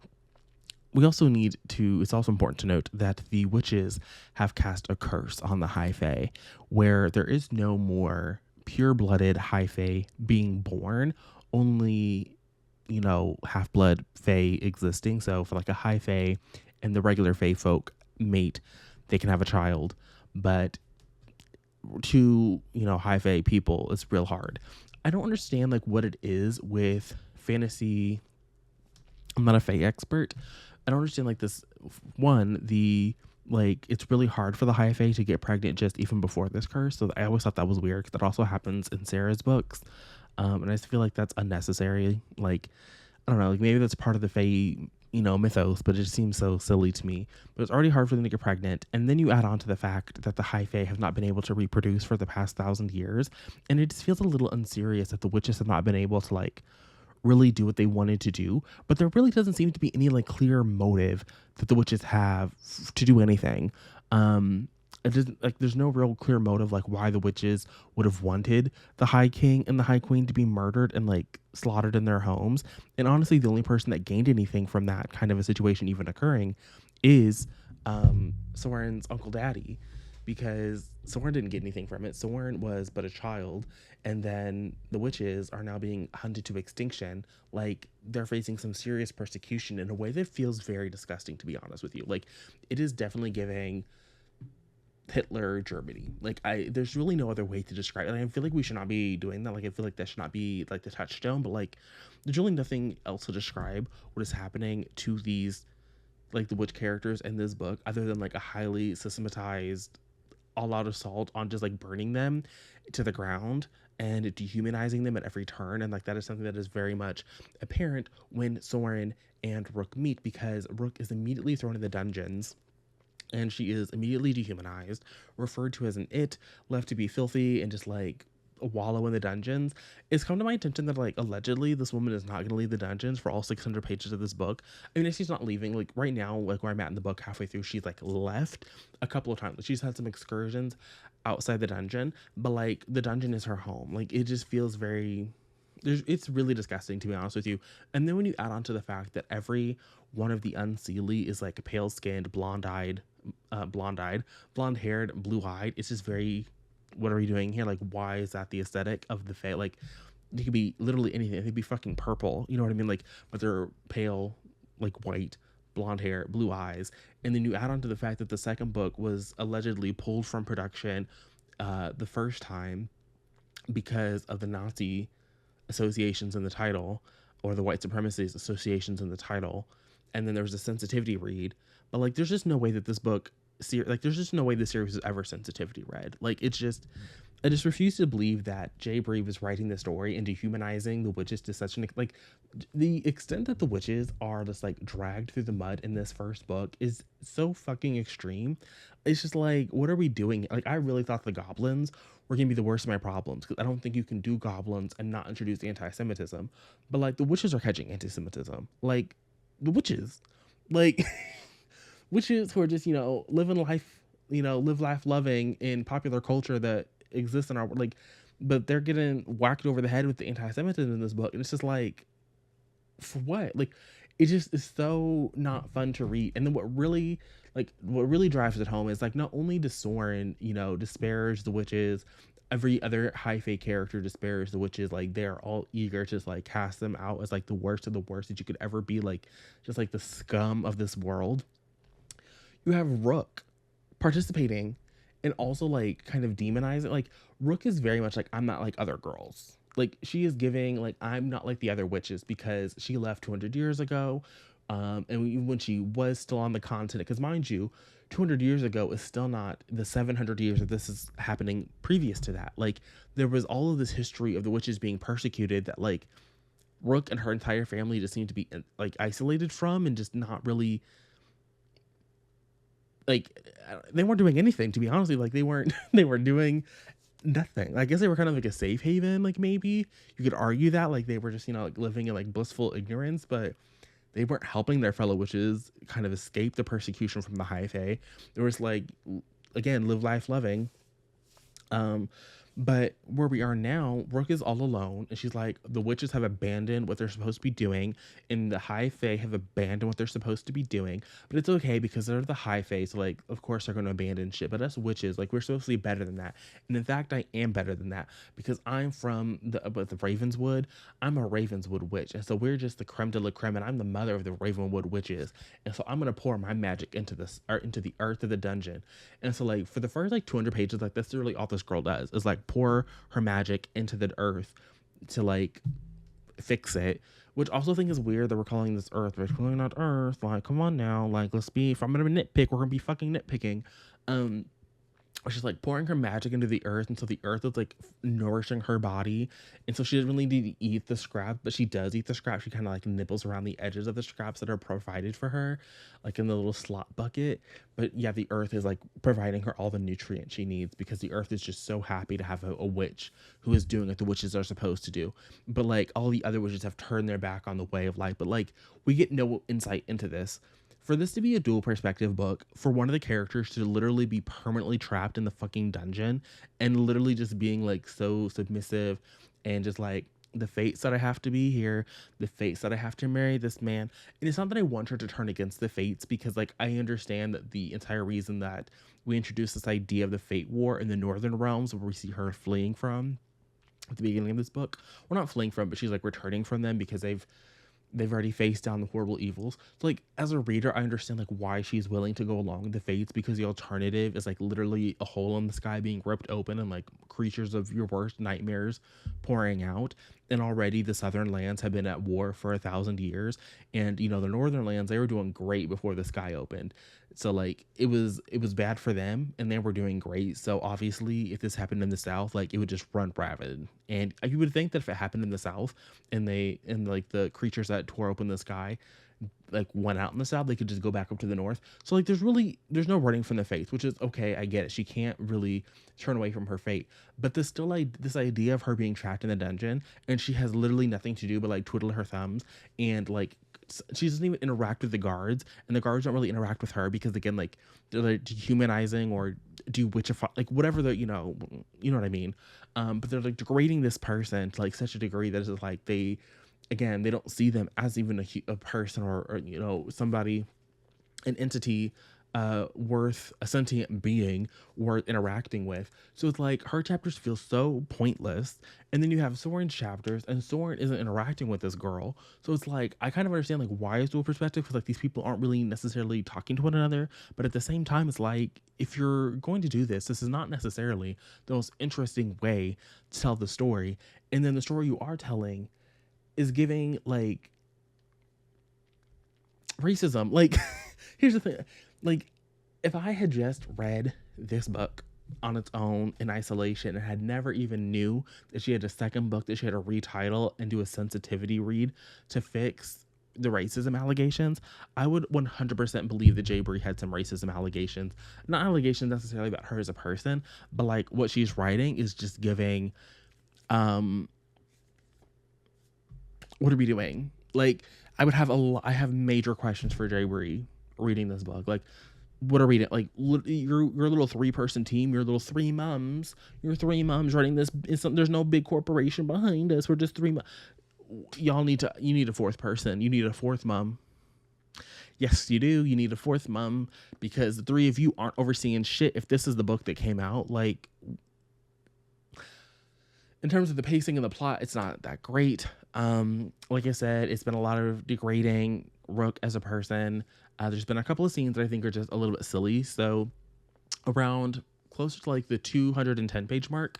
we also it's also important to note that the witches have cast a curse on the High Fae, where there is no more pure-blooded High Fae being born, only half-blood fae existing. So for like a high fae and the regular fae folk mate, they can have a child. But to, high fae people, it's real hard. I don't understand like what it is with fantasy. I'm not a fae expert. I don't understand like this one, the like it's really hard for the high fae to get pregnant just even before this curse. So I always thought that was weird because that also happens in Sarah's books. And I just feel like that's unnecessary. Like, I don't know, like maybe that's part of the fae, mythos, but it just seems so silly to me. But it's already hard for them to get pregnant. And then you add on to the fact that the high fae have not been able to reproduce for the past 1,000 years. And it just feels a little unserious that the witches have not been able to like really do what they wanted to do. But there really doesn't seem to be any like clear motive that the witches have to do anything. It doesn't, like there's no real clear motive like why the witches would have wanted the high king and the high queen to be murdered and like slaughtered in their homes. And honestly, the only person that gained anything from that kind of a situation even occurring is Soren's Uncle Daddy, because Soren didn't get anything from it. Soren was but a child, and then the witches are now being hunted to extinction. Like they're facing some serious persecution in a way that feels very disgusting, to be honest with you. Like it is definitely giving Hitler Germany. Like there's really no other way to describe it. I feel like we should not be doing that. Like I feel like that should not be like the touchstone, but like there's really nothing else to describe what is happening to these like the witch characters in this book other than like a highly systematized all out assault on just like burning them to the ground and dehumanizing them at every turn. And like that is something that is very much apparent when Soren and Rook meet, because Rook is immediately thrown in the dungeons and she is immediately dehumanized, referred to as an it, left to be filthy and just like wallow in the dungeons. It's come to my attention that like allegedly this woman is not going to leave the dungeons for all 600 pages of this book. I mean, if she's not leaving, like right now, like where I'm at in the book, halfway through, she's like left a couple of times. She's had some excursions outside the dungeon, but like the dungeon is her home. Like it just feels very, it's really disgusting, to be honest with you. And then when you add on to the fact that every one of the unseelie is like pale skinned, blonde-eyed, blonde-haired, blue-eyed, it's just very, what are we doing here? Like, why is that the aesthetic of the fae? Like, it could be literally anything. It could be fucking purple. You know what I mean? Like, but they're pale, like white, blonde hair, blue eyes. And then you add on to the fact that the second book was allegedly pulled from production the first time because of the Nazi associations in the title, or the white supremacist associations in the title. And then there was a sensitivity read. But like, there's just no way that this book, there's just no way this series was ever sensitivity read. Like, it's just, I just refuse to believe that J. Bree was writing this story and dehumanizing the witches to such an, like, the extent that the witches are just like dragged through the mud in this first book is so fucking extreme. It's just like, what are we doing? Like, I really thought the goblins were gonna be the worst of my problems, because I don't think you can do goblins and not introduce anti-Semitism. But like, the witches are catching anti-Semitism. Like, the witches, like witches who are just, living life, live life loving in popular culture that exists in our, like, but they're getting whacked over the head with the anti-Semitism in this book. And it's just like, for what? Like, it just is so not fun to read. And then what really drives it home is like, not only does Soren, disparage the witches, every other high fae character disparage the witches. Like, they're all eager to just like cast them out as like the worst of the worst that you could ever be, like just like the scum of this world. You have Rook participating and also like kind of demonizing. Like, Rook is very much like, I'm not like other girls. Like, she is giving like, I'm not like the other witches, because she left 200 years ago. And when she was still on the continent, because mind you, 200 years ago is still not the 700 years that this is happening previous to that. Like, there was all of this history of the witches being persecuted that like Rook and her entire family just seemed to be like isolated from, and just not really, like, they weren't doing anything, to be honest. Like, they weren't they were doing nothing. I guess they were kind of like a safe haven. Like, maybe you could argue that like they were just, like living in like blissful ignorance, but they weren't helping their fellow witches kind of escape the persecution from the high fae. There was like, again, live life loving. But where we are now, Rook is all alone, and she's like, the witches have abandoned what they're supposed to be doing, and the High Fae have abandoned what they're supposed to be doing. But it's okay because they're the High Fae, so like, of course they're going to abandon shit. But us witches, like, we're supposed to be better than that. And in fact, I am better than that because I'm from the Ravenswood. I'm a Ravenswood witch, and so we're just the creme de la creme, and I'm the mother of the Ravenwood witches. And so I'm gonna pour my magic into this, or into the earth of the dungeon. And so like for the first like 200 pages, like that's really all this girl does is like pour her magic into the earth to like fix it. Which also think is weird that we're calling this Earth, but we're calling not Earth. Like, come on now. Like, let's be. If I'm gonna nitpick, we're gonna be fucking nitpicking. Um, she's like pouring her magic into the earth, and so the earth is like nourishing her body, and so she doesn't really need to eat the scraps, but she does eat the scraps. She kind of like nibbles around the edges of the scraps that are provided for her, like in the little slot bucket. But yeah, the earth is like providing her all the nutrients she needs because the earth is just so happy to have a witch who is doing what the witches are supposed to do. But like all the other witches have turned their back on the way of life. But like we get no insight into this. For this to be a dual perspective book, for one of the characters to literally be permanently trapped in the fucking dungeon and literally just being like so submissive and just like the fates that I have to be here, the fates that I have to marry this man. And it's not that I want her to turn against the fates because like I understand that the entire reason that we introduced this idea of the fate war in the northern realms where we see her fleeing from at the beginning of this book. We're not fleeing from, but she's like returning from them because they've already faced down the horrible evils. So like as a reader, I understand like why she's willing to go along with the fates because the alternative is like literally a hole in the sky being ripped open and like creatures of your worst nightmares pouring out. And already the southern lands have been at war for 1,000 years, and you know the northern lands, they were doing great before the sky opened. So like it was bad for them and they were doing great. So obviously if this happened in the south, like it would just run rapid. And you would think that if it happened in the south and like the creatures that tore open the sky like went out in the south, they could just go back up to the north. So like there's no running from the fates, which is okay. I get it. She can't really turn away from her fate, but there's still like this idea of her being trapped in the dungeon and she has literally nothing to do but like twiddle her thumbs and like she doesn't even interact with the guards, and the guards don't really interact with her because again like they're like dehumanizing or do witchify, like whatever the you know what I mean. But they're like degrading this person to like such a degree that it's like they don't see them as even a person or you know somebody, an entity worth a sentient being worth interacting with. So it's like her chapters feel so pointless, and then you have Soren's chapters and Soren isn't interacting with this girl. So it's like I kind of understand like why it's dual perspective because like these people aren't really necessarily talking to one another, but at the same time it's like if you're going to do this is not necessarily the most interesting way to tell the story. And then the story you are telling is giving like racism. Like here's the thing, like if I had just read this book on its own in isolation and had never even knew that she had a second book that she had to retitle and do a sensitivity read to fix the racism allegations, I would 100% believe that J. Bree had some racism allegations. Not allegations necessarily about her as a person, but like what she's writing is just giving what are we doing? Like, I have major questions for Jay Bree reading this book. Like, what are we doing? Like, your little 3-person team, your little 3 moms, writing this. There's no big corporation behind us. We're just 3 y'all you need a 4th person. You need a 4th mom. Yes, you do. You need a 4th mom because the 3 of you aren't overseeing shit. If this is the book that came out, like, in terms of the pacing and the plot, it's not that great. Like I said, it's been a lot of degrading Rook as a person. There's been a couple of scenes that I think are just a little bit silly. So around closer to like the 210 page mark,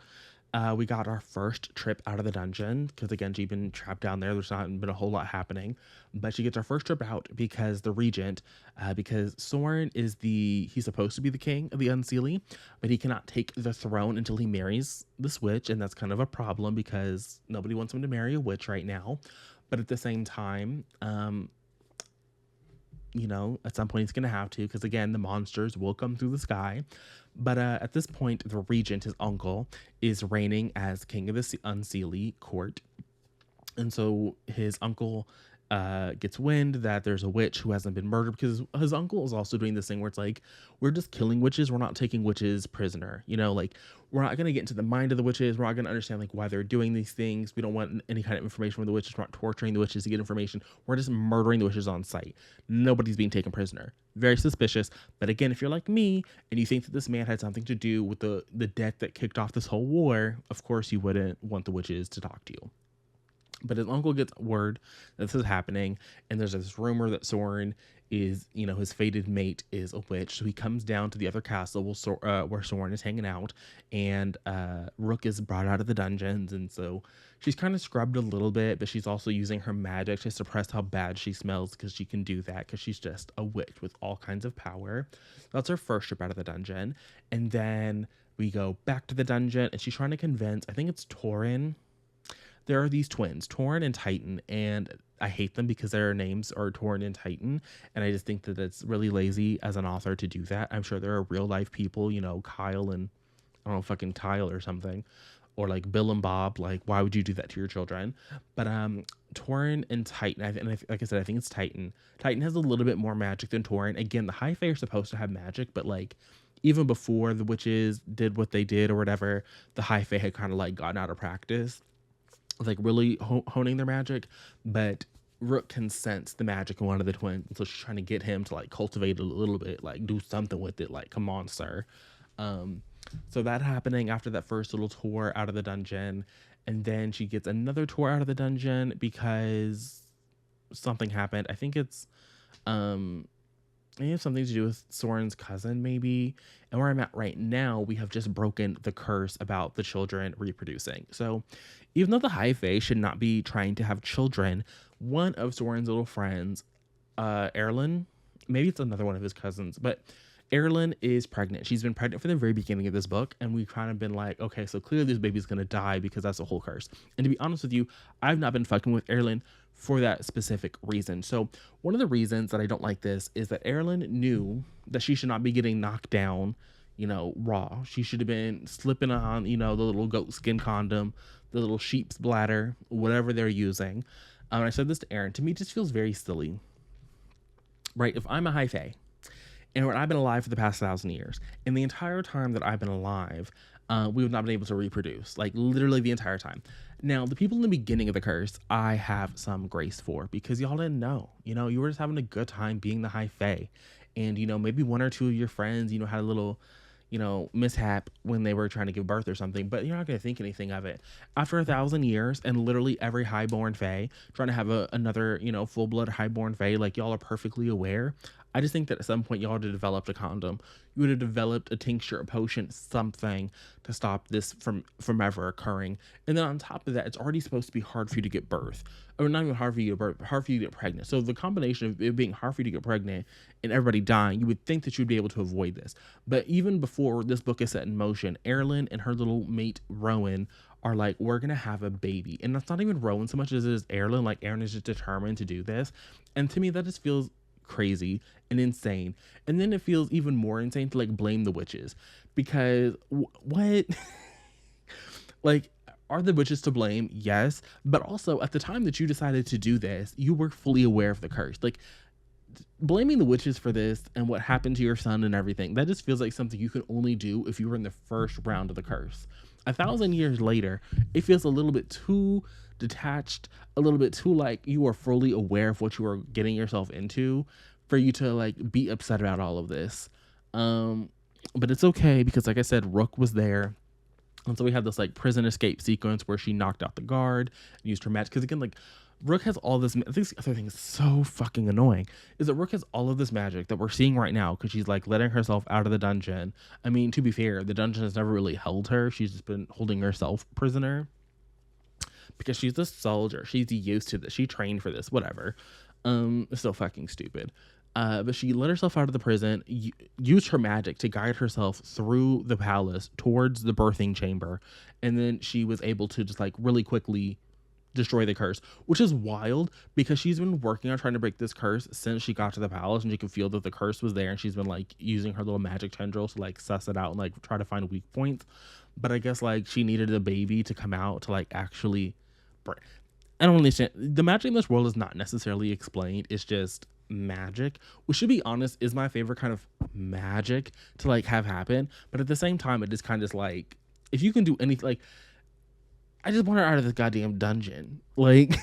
we got our first trip out of the dungeon because again she'd been trapped down there. There's not been a whole lot happening, but she gets our first trip out because the regent, because Soren is he's supposed to be the king of the Unseelie, but he cannot take the throne until he marries this witch, and that's kind of a problem because nobody wants him to marry a witch right now. But at the same time, you know, at some point he's going to have to because again the monsters will come through the sky. But at this point the regent, his uncle, is reigning as king of the Unseelie court, and so his uncle gets wind that there's a witch who hasn't been murdered, because his uncle is also doing this thing where it's like, we're just killing witches, we're not taking witches prisoner, like we're not going to get into the mind of the witches, we're not going to understand like why they're doing these things, we don't want any kind of information from the witches, we're not torturing the witches to get information, we're just murdering the witches on sight. Nobody's being taken prisoner. Very suspicious. But again, if you're like me and you think that this man had something to do with the death that kicked off this whole war, of course you wouldn't want the witches to talk to you. But his uncle gets word that this is happening, and there's this rumor that Soren is, his fated mate is a witch. So he comes down to the other castle where Soren is hanging out, and Rook is brought out of the dungeons, and so she's kind of scrubbed a little bit, but she's also using her magic to suppress how bad she smells, because she can do that because she's just a witch with all kinds of power. That's her first trip out of the dungeon, and then we go back to the dungeon, and she's trying to convince, I think it's Torin. There are these twins, Torin and Titan, and I hate them because their names are Torin and Titan, and I just think that it's really lazy as an author to do that. I'm sure there are real life people, Kyle and, I don't know, fucking Tile or something, or like Bill and Bob. Like, why would you do that to your children? But Torin and Titan, like I said, I think it's Titan. Titan has a little bit more magic than Torin. Again, the High Fae are supposed to have magic, but like, even before the witches did what they did or whatever, the High Fae had kind of like gotten out of practice, like really honing their magic. But Rook can sense the magic in one of the twins, so she's trying to get him to like cultivate it a little bit, like do something with it, like come on, sir. So that happening after that first little tour out of the dungeon, and then she gets another tour out of the dungeon because something happened. I think it's something to do with Soren's cousin, maybe. And where I'm at right now, we have just broken the curse about the children reproducing. So even though the High Fae should not be trying to have children, one of Soren's little friends, Erlyn, maybe it's another one of his cousins, but Erlyn is pregnant. She's been pregnant from the very beginning of this book, and we've kind of been like, okay, so clearly this baby's going to die because that's a whole curse. And to be honest with you, I've not been fucking with Erlyn for that specific reason. So one of the reasons that I don't like this is that Erlyn knew that she should not be getting knocked down, raw. She should have been slipping on, the little goat skin condom, the little sheep's bladder, whatever they're using. I said this to Aaron. To me, it just feels very silly, right? If I'm a High Fae, and I've been alive for the past 1,000 years, and the entire time that I've been alive, we have not been able to reproduce, like literally the entire time. Now, the people in the beginning of the curse, I have some grace for, because y'all didn't know, you were just having a good time being the High Fae, and, maybe one or two of your friends, had a little, mishap when they were trying to give birth or something, but you're not going to think anything of it. After 1,000 years, and literally every highborn Fae trying to have another, full-blood highborn Fae, like y'all are perfectly aware. I just think that at some point y'all would have developed a condom. You would have developed a tincture, a potion, something to stop this from ever occurring. And then on top of that, it's already supposed to be hard for you to get birth. Or not even hard for you to birth, hard for you to get pregnant. So the combination of it being hard for you to get pregnant and everybody dying, you would think that you'd be able to avoid this. But even before this book is set in motion, Erlyn and her little mate Rowan are like, we're gonna have a baby. And that's not even Rowan so much as it is Erlyn. Like, Aaron is just determined to do this. And to me, that just feels crazy and insane. And then it feels even more insane to like blame the witches, because what like, are the witches to blame? Yes, but also at the time that you decided to do this, you were fully aware of the curse. Like, blaming the witches for this and what happened to your son and everything, that just feels like something you could only do if you were in the first round of the curse. 1,000 years later, it feels a little bit too detached, a little bit too like you are fully aware of what you are getting yourself into for you to like be upset about all of this. But it's okay, because like I said, Rook was there. And so we have this like prison escape sequence where she knocked out the guard and used her magic. Because again, like, Rook has all this. I think the other thing is so fucking annoying is that Rook has all of this magic that we're seeing right now because she's like letting herself out of the dungeon. I mean, to be fair, the dungeon has never really held her. She's just been holding herself prisoner because she's a soldier. She's used to this. She trained for this. Whatever. It's so fucking stupid. But she let herself out of the prison, used her magic to guide herself through the palace towards the birthing chamber, and then she was able to just like really quickly destroy the curse, which is wild because she's been working on trying to break this curse since she got to the palace, and she could feel that the curse was there, and she's been like using her little magic tendrils to like suss it out and like try to find weak points. But I guess like she needed a baby to come out to like actually break. I don't understand. The magic in this world is not necessarily explained. It's just magic, which, to be honest, is my favorite kind of magic to like have happen. But at the same time, it is kind of like, if you can do anything, like, I just want her out of this goddamn dungeon. Like,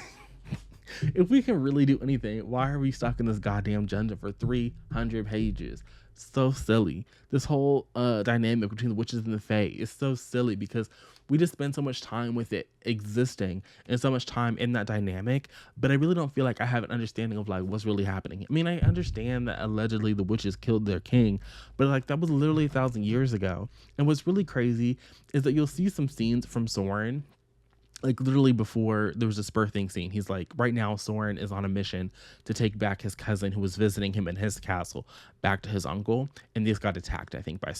if we can really do anything, why are we stuck in this goddamn dungeon for 300 pages? So silly. This whole dynamic between the witches and the fae is so silly because we just spend so much time with it existing and so much time in that dynamic, but I really don't feel like I have an understanding of like what's really happening. I mean, I understand that allegedly the witches killed their king, but like that was literally 1,000 years ago. And what's really crazy is that you'll see some scenes from Soren, like literally before there was this birthing scene. He's like, right now Soren is on a mission to take back his cousin who was visiting him in his castle back to his uncle, and this got attacked, I think, by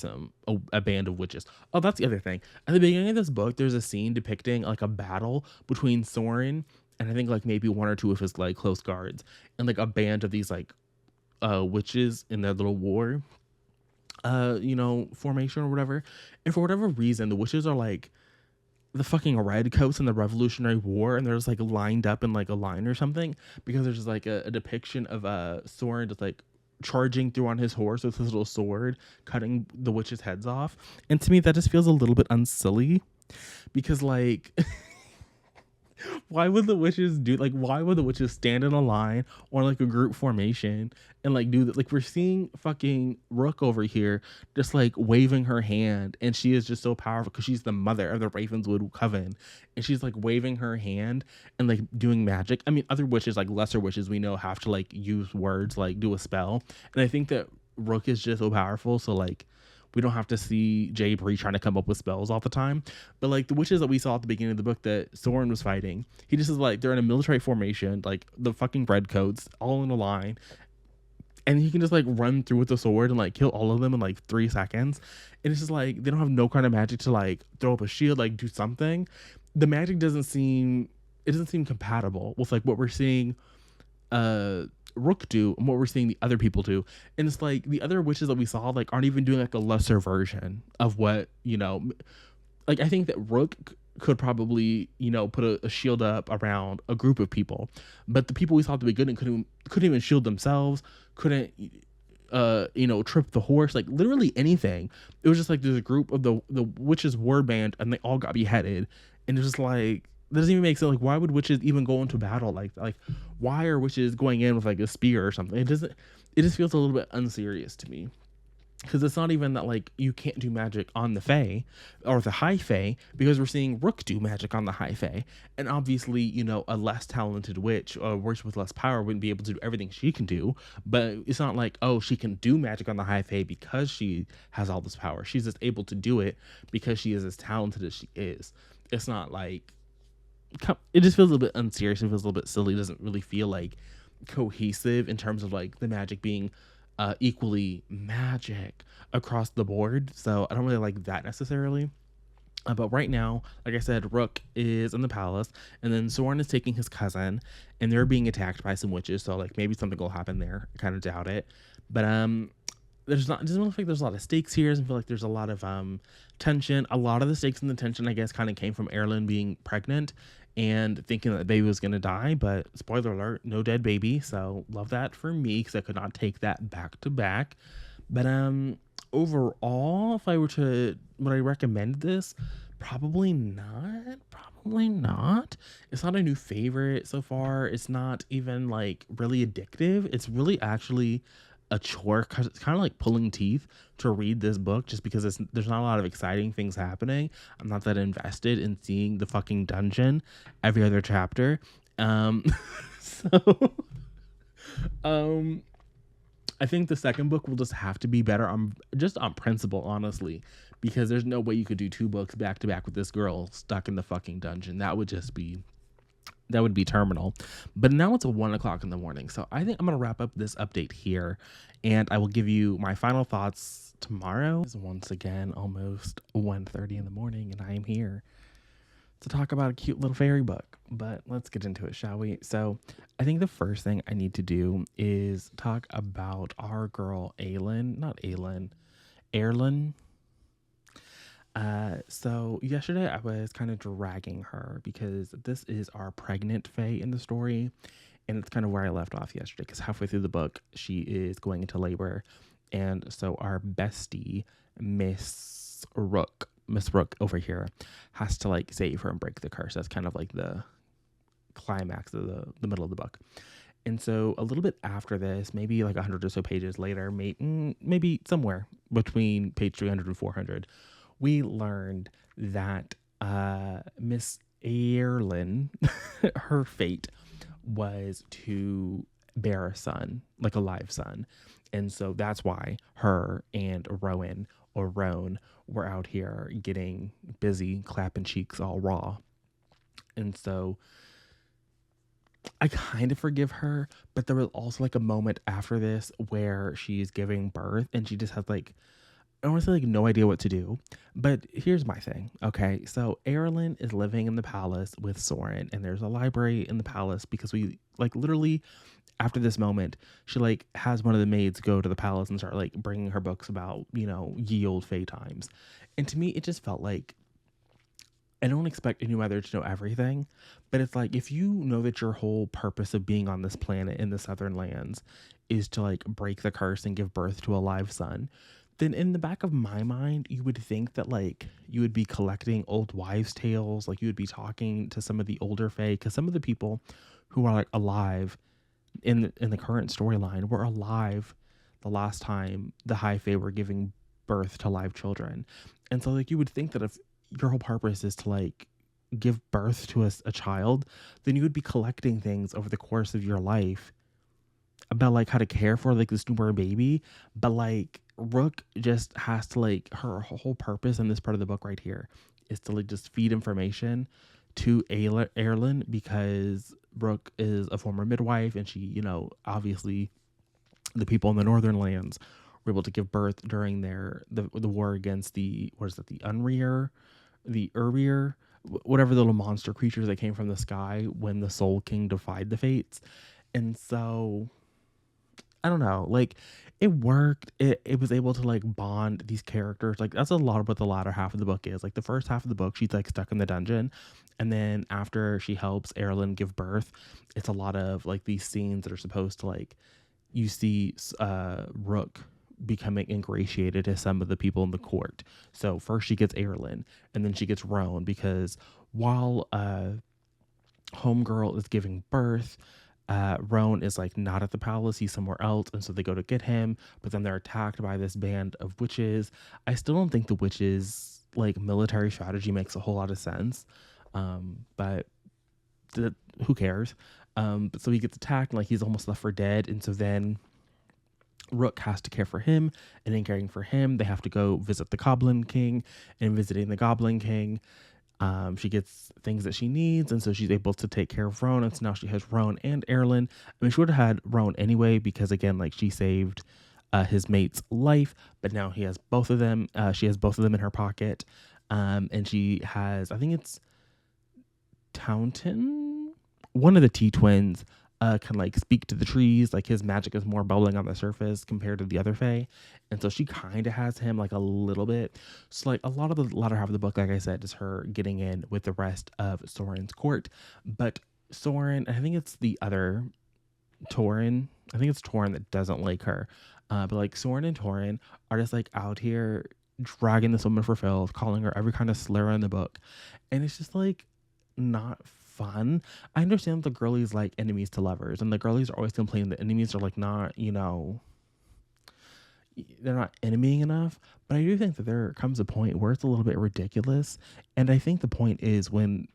a band of witches. Oh, that's the other thing. At the beginning of this book, there's a scene depicting like a battle between Soren and I think like maybe one or two of his like close guards, and like a band of these like witches in their little war formation or whatever. And for whatever reason, the witches are like the fucking redcoats in the Revolutionary War, and they're just like lined up in like a line or something, because there's just like a depiction of Soren just like charging through on his horse with his little sword, cutting the witches' heads off. And to me, that just feels a little bit unsilly, because like why would the witches stand in a line or like a group formation and like do that? Like, we're seeing fucking Rook over here just like waving her hand, and she is just so powerful because she's the mother of the Ravenswood Coven, and she's like waving her hand and like doing magic. I mean, other witches, like lesser witches, we know have to like use words, like do a spell, and I think that Rook is just so powerful, so like we don't have to see Bree trying to come up with spells all the time. But like the witches that we saw at the beginning of the book that Soren was fighting, he just is like, they're in a military formation, like the fucking redcoats all in a line, and he can just like run through with the sword and like kill all of them in like 3 seconds. And it's just like, they don't have no kind of magic to like throw up a shield, like do something. The magic doesn't seem compatible with like what we're seeing Rook do and what we're seeing the other people do. And it's like the other witches that we saw like aren't even doing like a lesser version of what, like I think that Rook could probably, put a shield up around a group of people, but the people we saw at the beginning couldn't even shield themselves, couldn't trip the horse, like literally anything. It was just like there's a group of the witches ward band, and they all got beheaded, and it's just like, that doesn't even make sense. Like, why would witches even go into battle like why are witches going in with like a spear or something? It just feels a little bit unserious to me, because it's not even that like you can't do magic on the fae or the high fae, because we're seeing Rook do magic on the high fae, and obviously a less talented witch or witch with less power wouldn't be able to do everything she can do. But it's not like, oh, she can do magic on the high fae because she has all this power. She's just able to do it because she is as talented as she is. It's not like, it just feels a little bit unserious. It feels a little bit silly. It doesn't really feel like cohesive in terms of like the magic being equally magic across the board. So I don't really like that necessarily. But right now, like I said, Rook is in the palace, and then Soren is taking his cousin, and they're being attacked by some witches. So like maybe something will happen there. I kind of doubt it. But it doesn't look like there's a lot of stakes here. It doesn't feel like there's a lot of tension. A lot of the stakes and the tension, I guess, kind of came from Erlyn being pregnant and thinking that the baby was going to die. But spoiler alert, no dead baby. So love that for me, because I could not take that back to back. But overall, if I were to, would I recommend this? Probably not. It's not a new favorite so far. It's not even like really addictive. It's really actually a chore, because it's kind of like pulling teeth to read this book, just because there's not a lot of exciting things happening. I'm not that invested in seeing the fucking dungeon every other chapter. So I think the second book will just have to be better on principle, honestly, because there's no way you could do 2 books back to back with this girl stuck in the fucking dungeon. That would be terminal. But now it's 1:00 in the morning, so I think I'm gonna wrap up this update here, and I will give you my final thoughts tomorrow. It's once again almost 1:30 in the morning, and I am here to talk about a cute little fairy book. But let's get into it, shall we? So I think the first thing I need to do is talk about our girl Erlyn. So yesterday I was kind of dragging her because this is our pregnant Fae in the story, and it's kind of where I left off yesterday. Because halfway through the book, she is going into labor, and so our bestie Miss Rook over here, has to like save her and break the curse. That's kind of like the climax of the middle of the book. And so a little bit after this, maybe like 100 or so pages later, maybe somewhere between page 300 and 400, we learned that Miss Eirlin, her fate was to bear a son, like a live son. And so that's why her and Rowan or Roan were out here getting busy, clapping cheeks all raw. And so I kind of forgive her, but there was also like a moment after this where she's giving birth and she just has like, I don't want to say like no idea what to do, but here's my thing. Okay, so Erilyn is living in the palace with Soren, and there's a library in the palace because we like literally after this moment, she like has one of the maids go to the palace and start like bringing her books about ye old Fae times, and to me it just felt like I don't expect a new mother to know everything, but it's like if you know that your whole purpose of being on this planet in the southern lands is to like break the curse and give birth to a live son, then in the back of my mind, you would think that like you would be collecting old wives' tales, like you would be talking to some of the older Fae, because some of the people who are like alive in the current storyline were alive the last time the High Fae were giving birth to live children, and so like you would think that if your whole purpose is to like give birth to a child, then you would be collecting things over the course of your life about like how to care for like this newborn baby. But like Rook just has to like her whole purpose in this part of the book right here is to like just feed information to Erlyn because Brooke is a former midwife and she, obviously the people in the northern lands were able to give birth during the war against the what is it, the Urier, whatever the little monster creatures that came from the sky when the Soul King defied the fates. And so I don't know, like it worked. It was able to like bond these characters. Like that's a lot of what the latter half of the book is. Like the first half of the book, she's like stuck in the dungeon. And then after she helps Erilyn give birth, it's a lot of like these scenes that are supposed to like you see Rook becoming ingratiated to some of the people in the court. So first she gets Erilyn and then she gets Roan because while Homegirl is giving birth, Roan is like not at the palace, he's somewhere else, and so they go to get him, but then they're attacked by this band of witches. I still don't think the witches like military strategy makes a whole lot of sense, but who cares? But so he gets attacked and like he's almost left for dead, and so then Rook has to care for him, and in caring for him, they have to go visit the Goblin King, and visiting the Goblin King, she gets things that she needs, and so she's able to take care of Roan, and so now she has Roan and Erilyn. I mean, she would have had Roan anyway because again, like she saved his mate's life, but now he has both of them. She has both of them in her pocket, and she has, I think it's Taunton, one of the T twins. Can like speak to the trees, like his magic is more bubbling on the surface compared to the other Fae, and so she kind of has him like a little bit. So like a lot of the latter half of the book, like I said, is her getting in with the rest of Soren's court. But Soren, I think it's the other Torin. I think it's Torin that doesn't like her. But like Soren and Torin are just like out here dragging this woman for filth, calling her every kind of slur in the book, and it's just like not fun. I understand the girlies like enemies to lovers, and the girlies are always complaining that enemies are like not, they're not enemying enough. But I do think that there comes a point where it's a little bit ridiculous, and I think the point is when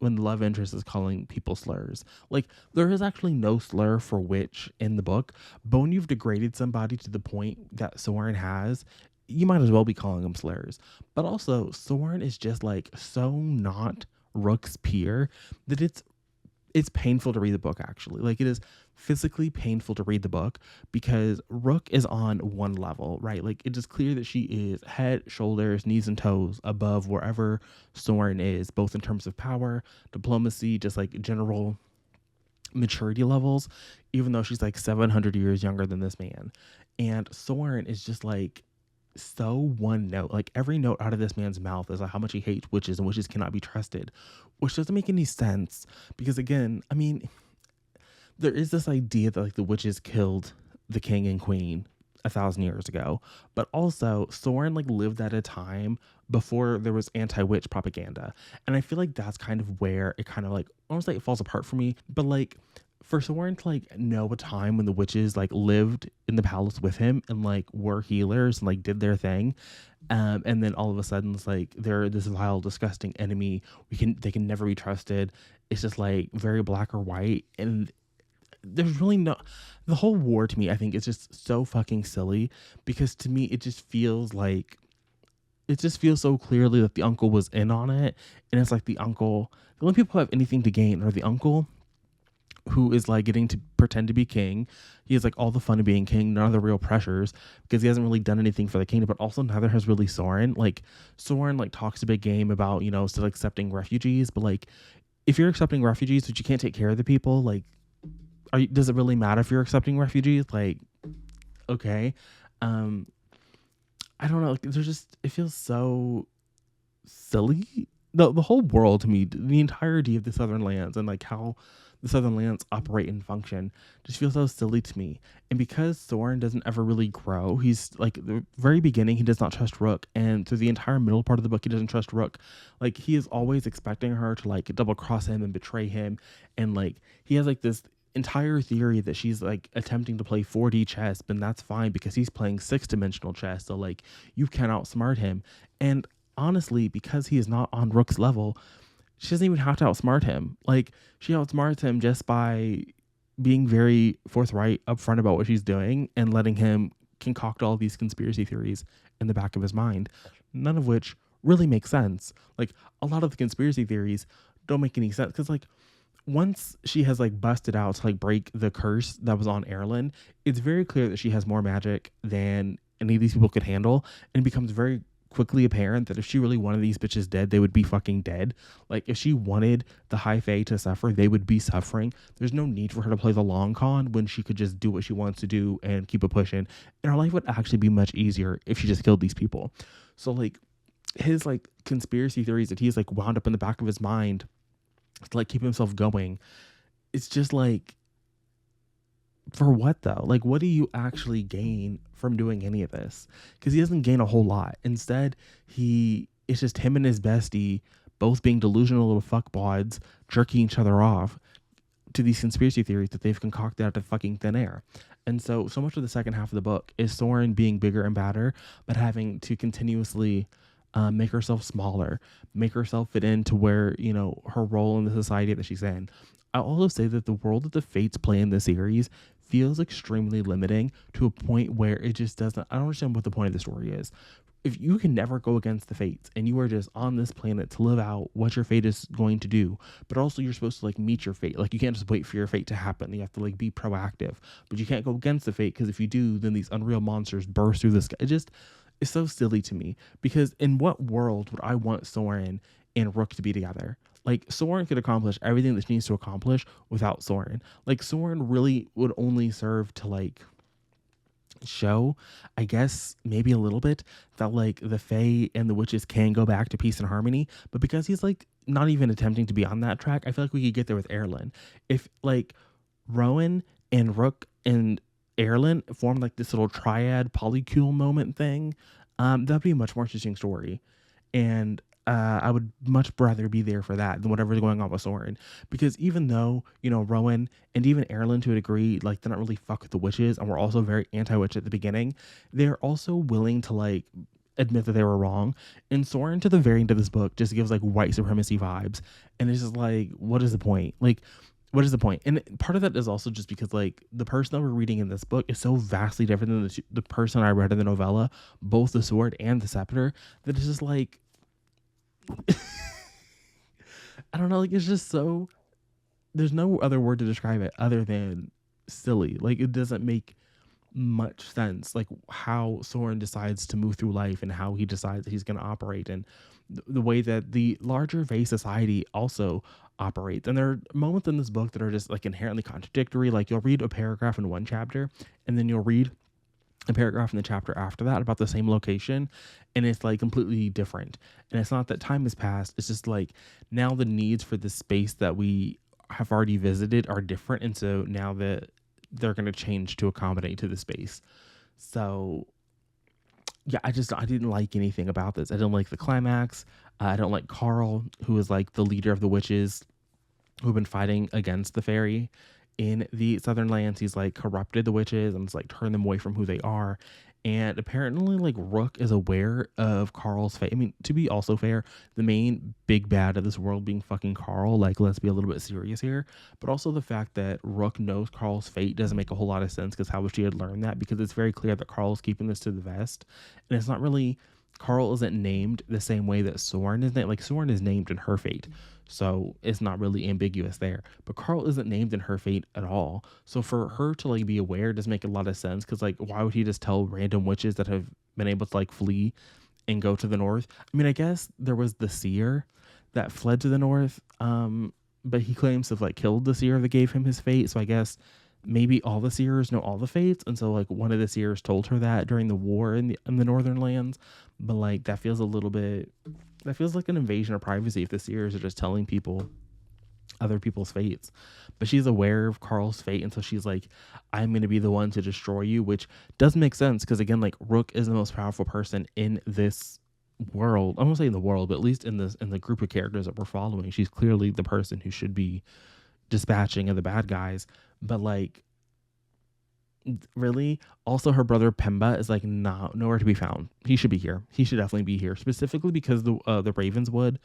the love interest is calling people slurs. Like there is actually no slur for witch in the book, but when you've degraded somebody to the point that Soren has, you might as well be calling them slurs. But also Soren is just like so not Rook's peer that it's painful to read the book. Actually, like it is physically painful to read the book because Rook is on one level, right? Like it is clear that she is head, shoulders, knees and toes above wherever Soren is, both in terms of power, diplomacy, just like general maturity levels, even though she's like 700 years younger than this man. And Soren is just like so one note. Like every note out of this man's mouth is like how much he hates witches and witches cannot be trusted, which doesn't make any sense because again, I mean, there is this idea that like the witches killed the king and queen 1,000 years ago, but also Soren like lived at a time before there was anti-witch propaganda, and I feel like that's kind of where it kind of like almost like it falls apart for me. But like for Soren to like know a time when the witches like lived in the palace with him and like were healers and like did their thing, and then all of a sudden it's like they're this vile, disgusting enemy. They can never be trusted. It's just like very black or white, and there's really no, the whole war to me I think is just so fucking silly because to me it just feels like it just feels so clearly that the uncle was in on it, and it's like the only people who have anything to gain are the uncle who is like getting to pretend to be king. He has like all the fun of being king, none of the real pressures because he hasn't really done anything for the kingdom, but also neither has really Soren. Like Soren like talks a big game about, you know, still accepting refugees, but like if you're accepting refugees but you can't take care of the people, like does it really matter if you're accepting refugees? Like, okay. Um, I don't know. Like, there's just, it feels so silly. The whole world to me, the entirety of the Southern Lands and like how the Southern Lands operate and function just feels so silly to me. And because Soren doesn't ever really grow, he's like the very beginning, he does not trust Rook. And through the entire middle part of the book, he doesn't trust Rook. Like he is always expecting her to like double cross him and betray him. And like he has like this entire theory that she's like attempting to play 4D chess, but that's fine because he's playing 6-dimensional chess. So like you can outsmart him. And honestly, because he is not on Rook's level, she doesn't even have to outsmart him. Like she outsmarts him just by being very forthright upfront about what she's doing and letting him concoct all these conspiracy theories in the back of his mind, none of which really make sense. Like a lot of the conspiracy theories don't make any sense because like once she has like busted out to like break the curse that was on Erlen, it's very clear that she has more magic than any of these people could handle, and it becomes very quickly apparent that if she really wanted these bitches dead, they would be fucking dead. Like if she wanted the High Fae to suffer, they would be suffering. There's no need for her to play the long con when she could just do what she wants to do and keep it pushing. And her life would actually be much easier if she just killed these people. So like his like conspiracy theories that he's like wound up in the back of his mind to like keep himself going, it's just like, for what though? Like what do you actually gain from doing any of this? Because he doesn't gain a whole lot. Instead, it's just him and his bestie both being delusional little fuckwads jerking each other off to these conspiracy theories that they've concocted out of fucking thin air. And so much of the second half of the book is Soren being bigger and badder, but having to continuously make herself smaller, make herself fit into where, you know, her role in the society that she's in. I'll also say that the world that the Fates play in this series feels extremely limiting to a point where it just doesn't, I don't understand what the point of the story is. If you can never go against the fates and you are just on this planet to live out what your fate is going to do, but also you're supposed to like meet your fate. Like you can't just wait for your fate to happen. You have to like be proactive, but you can't go against the fate because if you do, then these unreal monsters burst through the sky. It just, it's so silly to me because in what world would I want Soren and Rook to be together? Like Soren could accomplish everything that she needs to accomplish without Soren. Like Soren really would only serve to like show, I guess maybe a little bit, that like the Fae and the witches can go back to peace and harmony. But because he's like not even attempting to be on that track, I feel like we could get there with Erlen. If like Rowan and Rook and Erlen formed like this little triad polycule moment thing, that'd be a much more interesting story. And I would much rather be there for that than whatever's going on with Soren. Because even though, you know, Rowan and even Erlen to a degree, like they're not really fuck with the witches and we're also very anti-witch at the beginning, they're also willing to like admit that they were wrong. And Soren to the very end of this book just gives like white supremacy vibes. And it's just like, what is the point? Like, what is the point? And part of that is also just because like the person that we're reading in this book is so vastly different than the person I read in the novella, both the sword and the scepter, that it's just like, I don't know, like it's just so, there's no other word to describe it other than silly. Like it doesn't make much sense, like how Soren decides to move through life and how he decides that he's going to operate, and the way that the larger Fae society also operates. And there are moments in this book that are just like inherently contradictory. Like you'll read a paragraph in one chapter and then you'll read a paragraph in the chapter after that about the same location, and it's like completely different. And it's not that time has passed, it's just like now the needs for the space that we have already visited are different, and so now that they're going to change to accommodate to the space. So yeah, I didn't like anything about this. I didn't like the climax. I don't like Carl, who is like the leader of the witches who've been fighting against the fairy in the southern lands. He's like corrupted the witches and it's like turned them away from who they are. And apparently, like Rook is aware of Carl's fate. I mean, to be also fair, the main big bad of this world being fucking Carl. Like, let's be a little bit serious here. But also the fact that Rook knows Carl's fate doesn't make a whole lot of sense, because how would she had learned that? Because it's very clear that Carl's keeping this to the vest, and it's not really. Carl isn't named the same way that Soren is named. Like Soren is named in her fate, so it's not really ambiguous there. But Carl isn't named in her fate at all. So for her to like be aware doesn't make a lot of sense, because like why would he just tell random witches that have been able to like flee and go to the north? I mean, I guess there was the seer that fled to the north, but he claims to have like killed the seer that gave him his fate. So I guess maybe all the seers know all the fates, and so like one of the seers told her that during the war in the northern lands. But like that feels a little bit, that feels like an invasion of privacy if the seers are just telling people other people's fates. But she's aware of Carl's fate, and so she's like, I'm going to be the one to destroy you, which does make sense, because again, like Rook is the most powerful person in this world. I won't say in the world, but at least in the group of characters that we're following, she's clearly the person who should be dispatching of the bad guys. But like, really, also her brother Pemba is like nowhere to be found. He should be here. He should definitely be here, specifically because the Ravenswood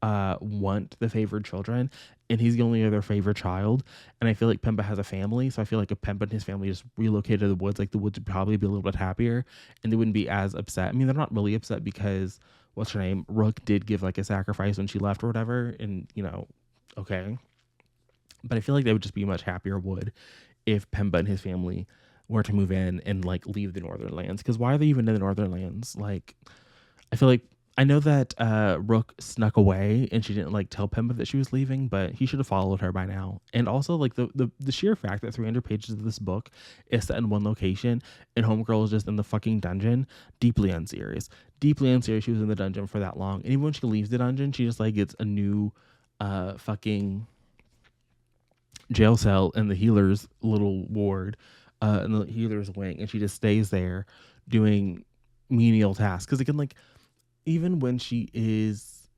want the favored children, and he's the only other favored child. And I feel like Pemba has a family, so I feel like if Pemba and his family just relocated to the woods, like the woods would probably be a little bit happier, and they wouldn't be as upset. I mean, they're not really upset because what's her name, Rook did give like a sacrifice when she left or whatever, and okay. But I feel like they would just be a much happier wood if Pemba and his family were to move in and like leave the northern lands. Because why are they even in the northern lands? Like, I feel like, I know that Rook snuck away and she didn't like tell Pemba that she was leaving, but he should have followed her by now. And also like the sheer fact that 300 pages of this book is set in one location and Homegirl is just in the fucking dungeon, deeply unserious. Deeply unserious. She was in the dungeon for that long. And even when she leaves the dungeon, she just like gets a new fucking jail cell in the healer's little ward, in the healer's wing, and she just stays there doing menial tasks. Because again, like even when she is,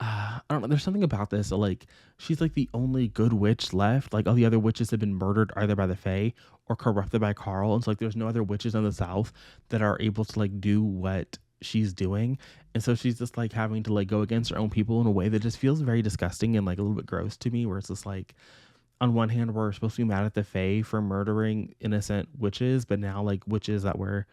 I don't know, there's something about this. So, like she's like the only good witch left. Like all the other witches have been murdered either by the Fae or corrupted by Carl, and so like there's no other witches in the South that are able to like do what she's doing. And so she's just like having to like go against her own people in a way that just feels very disgusting and like a little bit gross to me, where it's just like, on one hand, we're supposed to be mad at the Fae for murdering innocent witches, but now like witches that were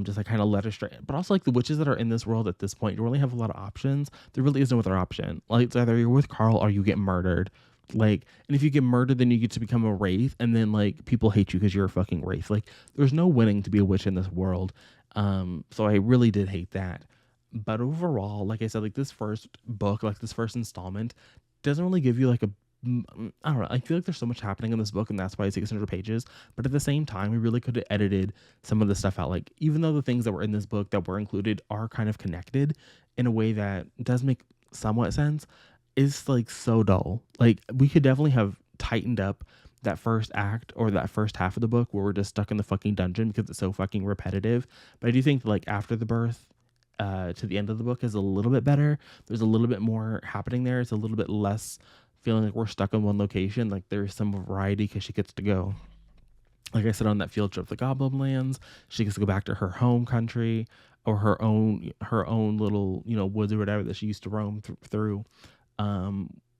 just like kind of led astray. But also like the witches that are in this world at this point don't really have a lot of options. There really is no other option. Like it's either you're with Carl or you get murdered. Like, and if you get murdered, then you get to become a wraith, and then like people hate you because you're a fucking wraith. Like there's no winning to be a witch in this world. So I really did hate that. But overall, like I said, like this first book, like this first installment, doesn't really give you like a, I don't know. I feel like there's so much happening in this book, and that's why it's 600 pages. But at the same time, we really could have edited some of the stuff out. Like, even though the things that were in this book that were included are kind of connected in a way that does make somewhat sense, it's like so dull. Like, we could definitely have tightened up that first act or that first half of the book where we're just stuck in the fucking dungeon because it's so fucking repetitive. But I do think like after the birth, to the end of the book is a little bit better. There's a little bit more happening there. It's a little bit less feeling like we're stuck in one location. Like there's some variety because she gets to go, like I said, on that field trip to the Goblin Lands. She gets to go back to her home country or her own little woods or whatever that she used to roam through.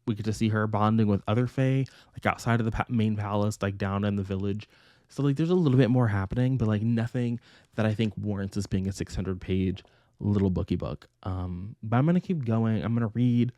We get to see her bonding with other Fae, like outside of the main palace, like down in the village. So like there's a little bit more happening, but like nothing that I think warrants this being a 600 page little booky book. But I'm gonna keep going. I'm gonna read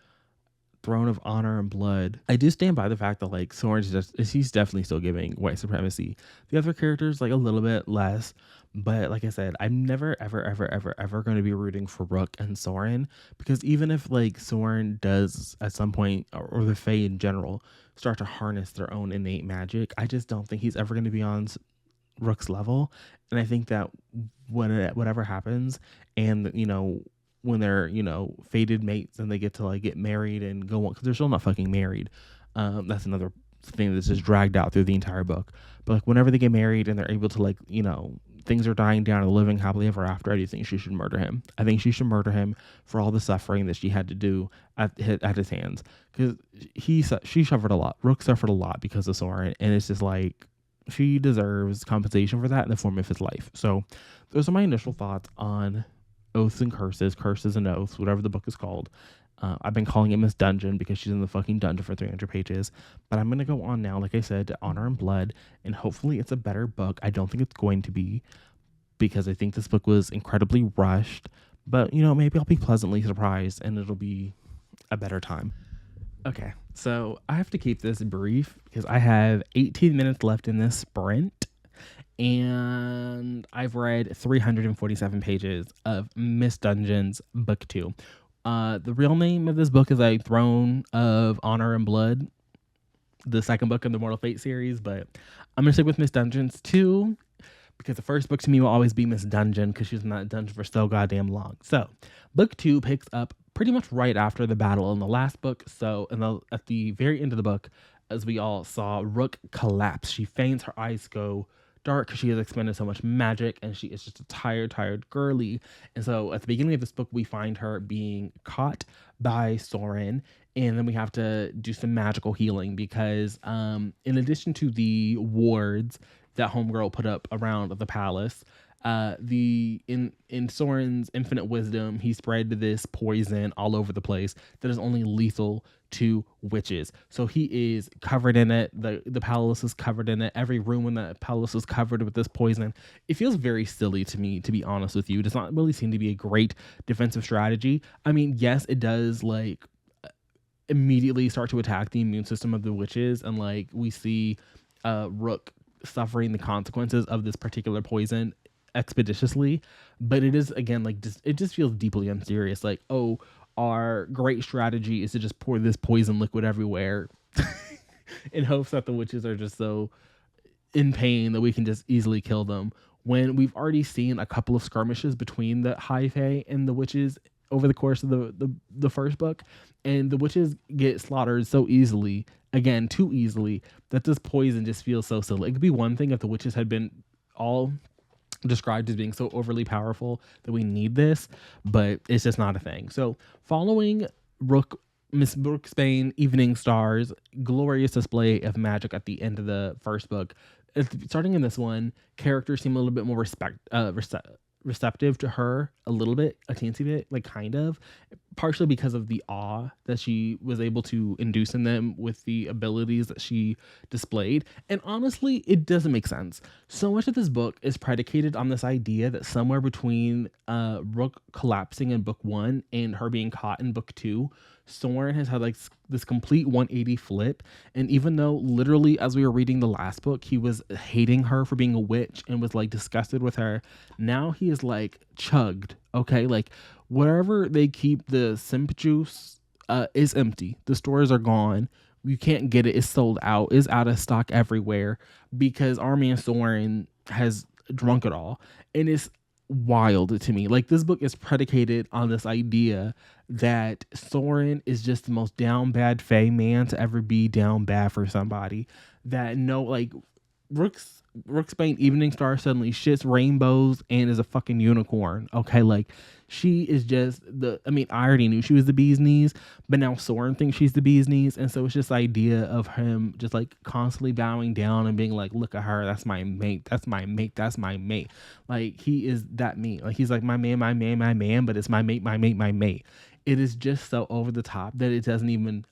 Throne of Honor and Blood. I do stand by the fact that like Soren's he's definitely still giving white supremacy. The other characters like a little bit less, but like I said, I'm never ever going to be rooting for Rook and Soren, because even if like Soren does at some point, or the Fae in general, start to harness their own innate magic, I just don't think he's ever going to be on Rook's level. And I think that whatever happens, and when they're fated mates and they get to like get married and go on, because they're still not fucking married. That's another thing that's just dragged out through the entire book. But like whenever they get married and they're able to like things are dying down and living happily ever after, I do think she should murder him. I think she should murder him for all the suffering that she had to do at his hands, because she suffered a lot. Rook suffered a lot because of Soren, and it's just like she deserves compensation for that in the form of his life. So those are my initial thoughts on Oaths and Curses and Oaths, whatever the book is called. I've been calling it Miss Dungeon because she's in the fucking dungeon for 300 pages. But I'm going to go on now, like I said, to Honor and Blood, and hopefully it's a better book. I don't think it's going to be, because I think this book was incredibly rushed. But, maybe I'll be pleasantly surprised and it'll be a better time. Okay, so I have to keep this brief because I have 18 minutes left in this sprint. And I've read 347 pages of Miss Dungeon's book 2. The real name of this book is like Throne of Honor and Blood, the second book in the Mortal Fate series, but I'm gonna stick with Miss Dungeon's 2 because the first book to me will always be Miss Dungeon because she's in that dungeon for so goddamn long. So book 2 picks up pretty much right after the battle in the last book. So at the very end of the book, as we all saw, Rook collapse. She faints, her eyes go dark because she has expended so much magic, and she is just a tired girly. And so at the beginning of this book, we find her being caught by Soren, and then we have to do some magical healing because in addition to the wards that Homegirl put up around the palace, in Soren's infinite wisdom, he spread this poison all over the place that is only lethal to witches. So he is covered in it. The palace is covered in it. Every room in the palace is covered with this poison. It feels very silly to me, to be honest with you. It does not really seem to be a great defensive strategy. I mean, yes, it does like immediately start to attack the immune system of the witches, and like we see Rook suffering the consequences of this particular poison expeditiously, but it is again like it just feels deeply unserious. Like, oh, our great strategy is to just pour this poison liquid everywhere in hopes that the witches are just so in pain that we can just easily kill them, when we've already seen a couple of skirmishes between the High Fae and the witches over the course of the first book, and the witches get slaughtered so easily, again too easily, that this poison just feels so silly. It could be one thing if the witches had been all described as being so overly powerful that we need this, but it's just not a thing. So following Miss Brooksbane Evening Star's glorious display of magic at the end of the first book, starting in this one, characters seem a little bit more receptive to her, a little bit, a teensy bit, like kind of, partially because of the awe that she was able to induce in them with the abilities that she displayed. And honestly, it doesn't make sense. So much of this book is predicated on this idea that somewhere between Rook collapsing in book 1 and her being caught in book 2, Soren has had like this complete 180 flip. And even though literally as we were reading the last book, he was hating her for being a witch and was like disgusted with her, now he is like chugged. Okay, like wherever they keep the simp juice is empty. The stores are gone. You can't get it. It's sold out. It's out of stock everywhere because our man Soren has drunk it all. And it's wild to me. Like, this book is predicated on this idea that Soren is just the most down bad Fae man to ever be down bad for somebody. That Brooksbane Evening Star suddenly shits rainbows and is a fucking unicorn. Okay, like she is just I already knew she was the bee's knees, but now Soren thinks she's the bee's knees. And so it's just the idea of him just like constantly bowing down and being like, look at her, that's my mate, that's my mate, that's my mate. Like, he is that mate. Like, he's like, my man, but it's my mate, my mate, my mate. It is just so over the top that it doesn't even,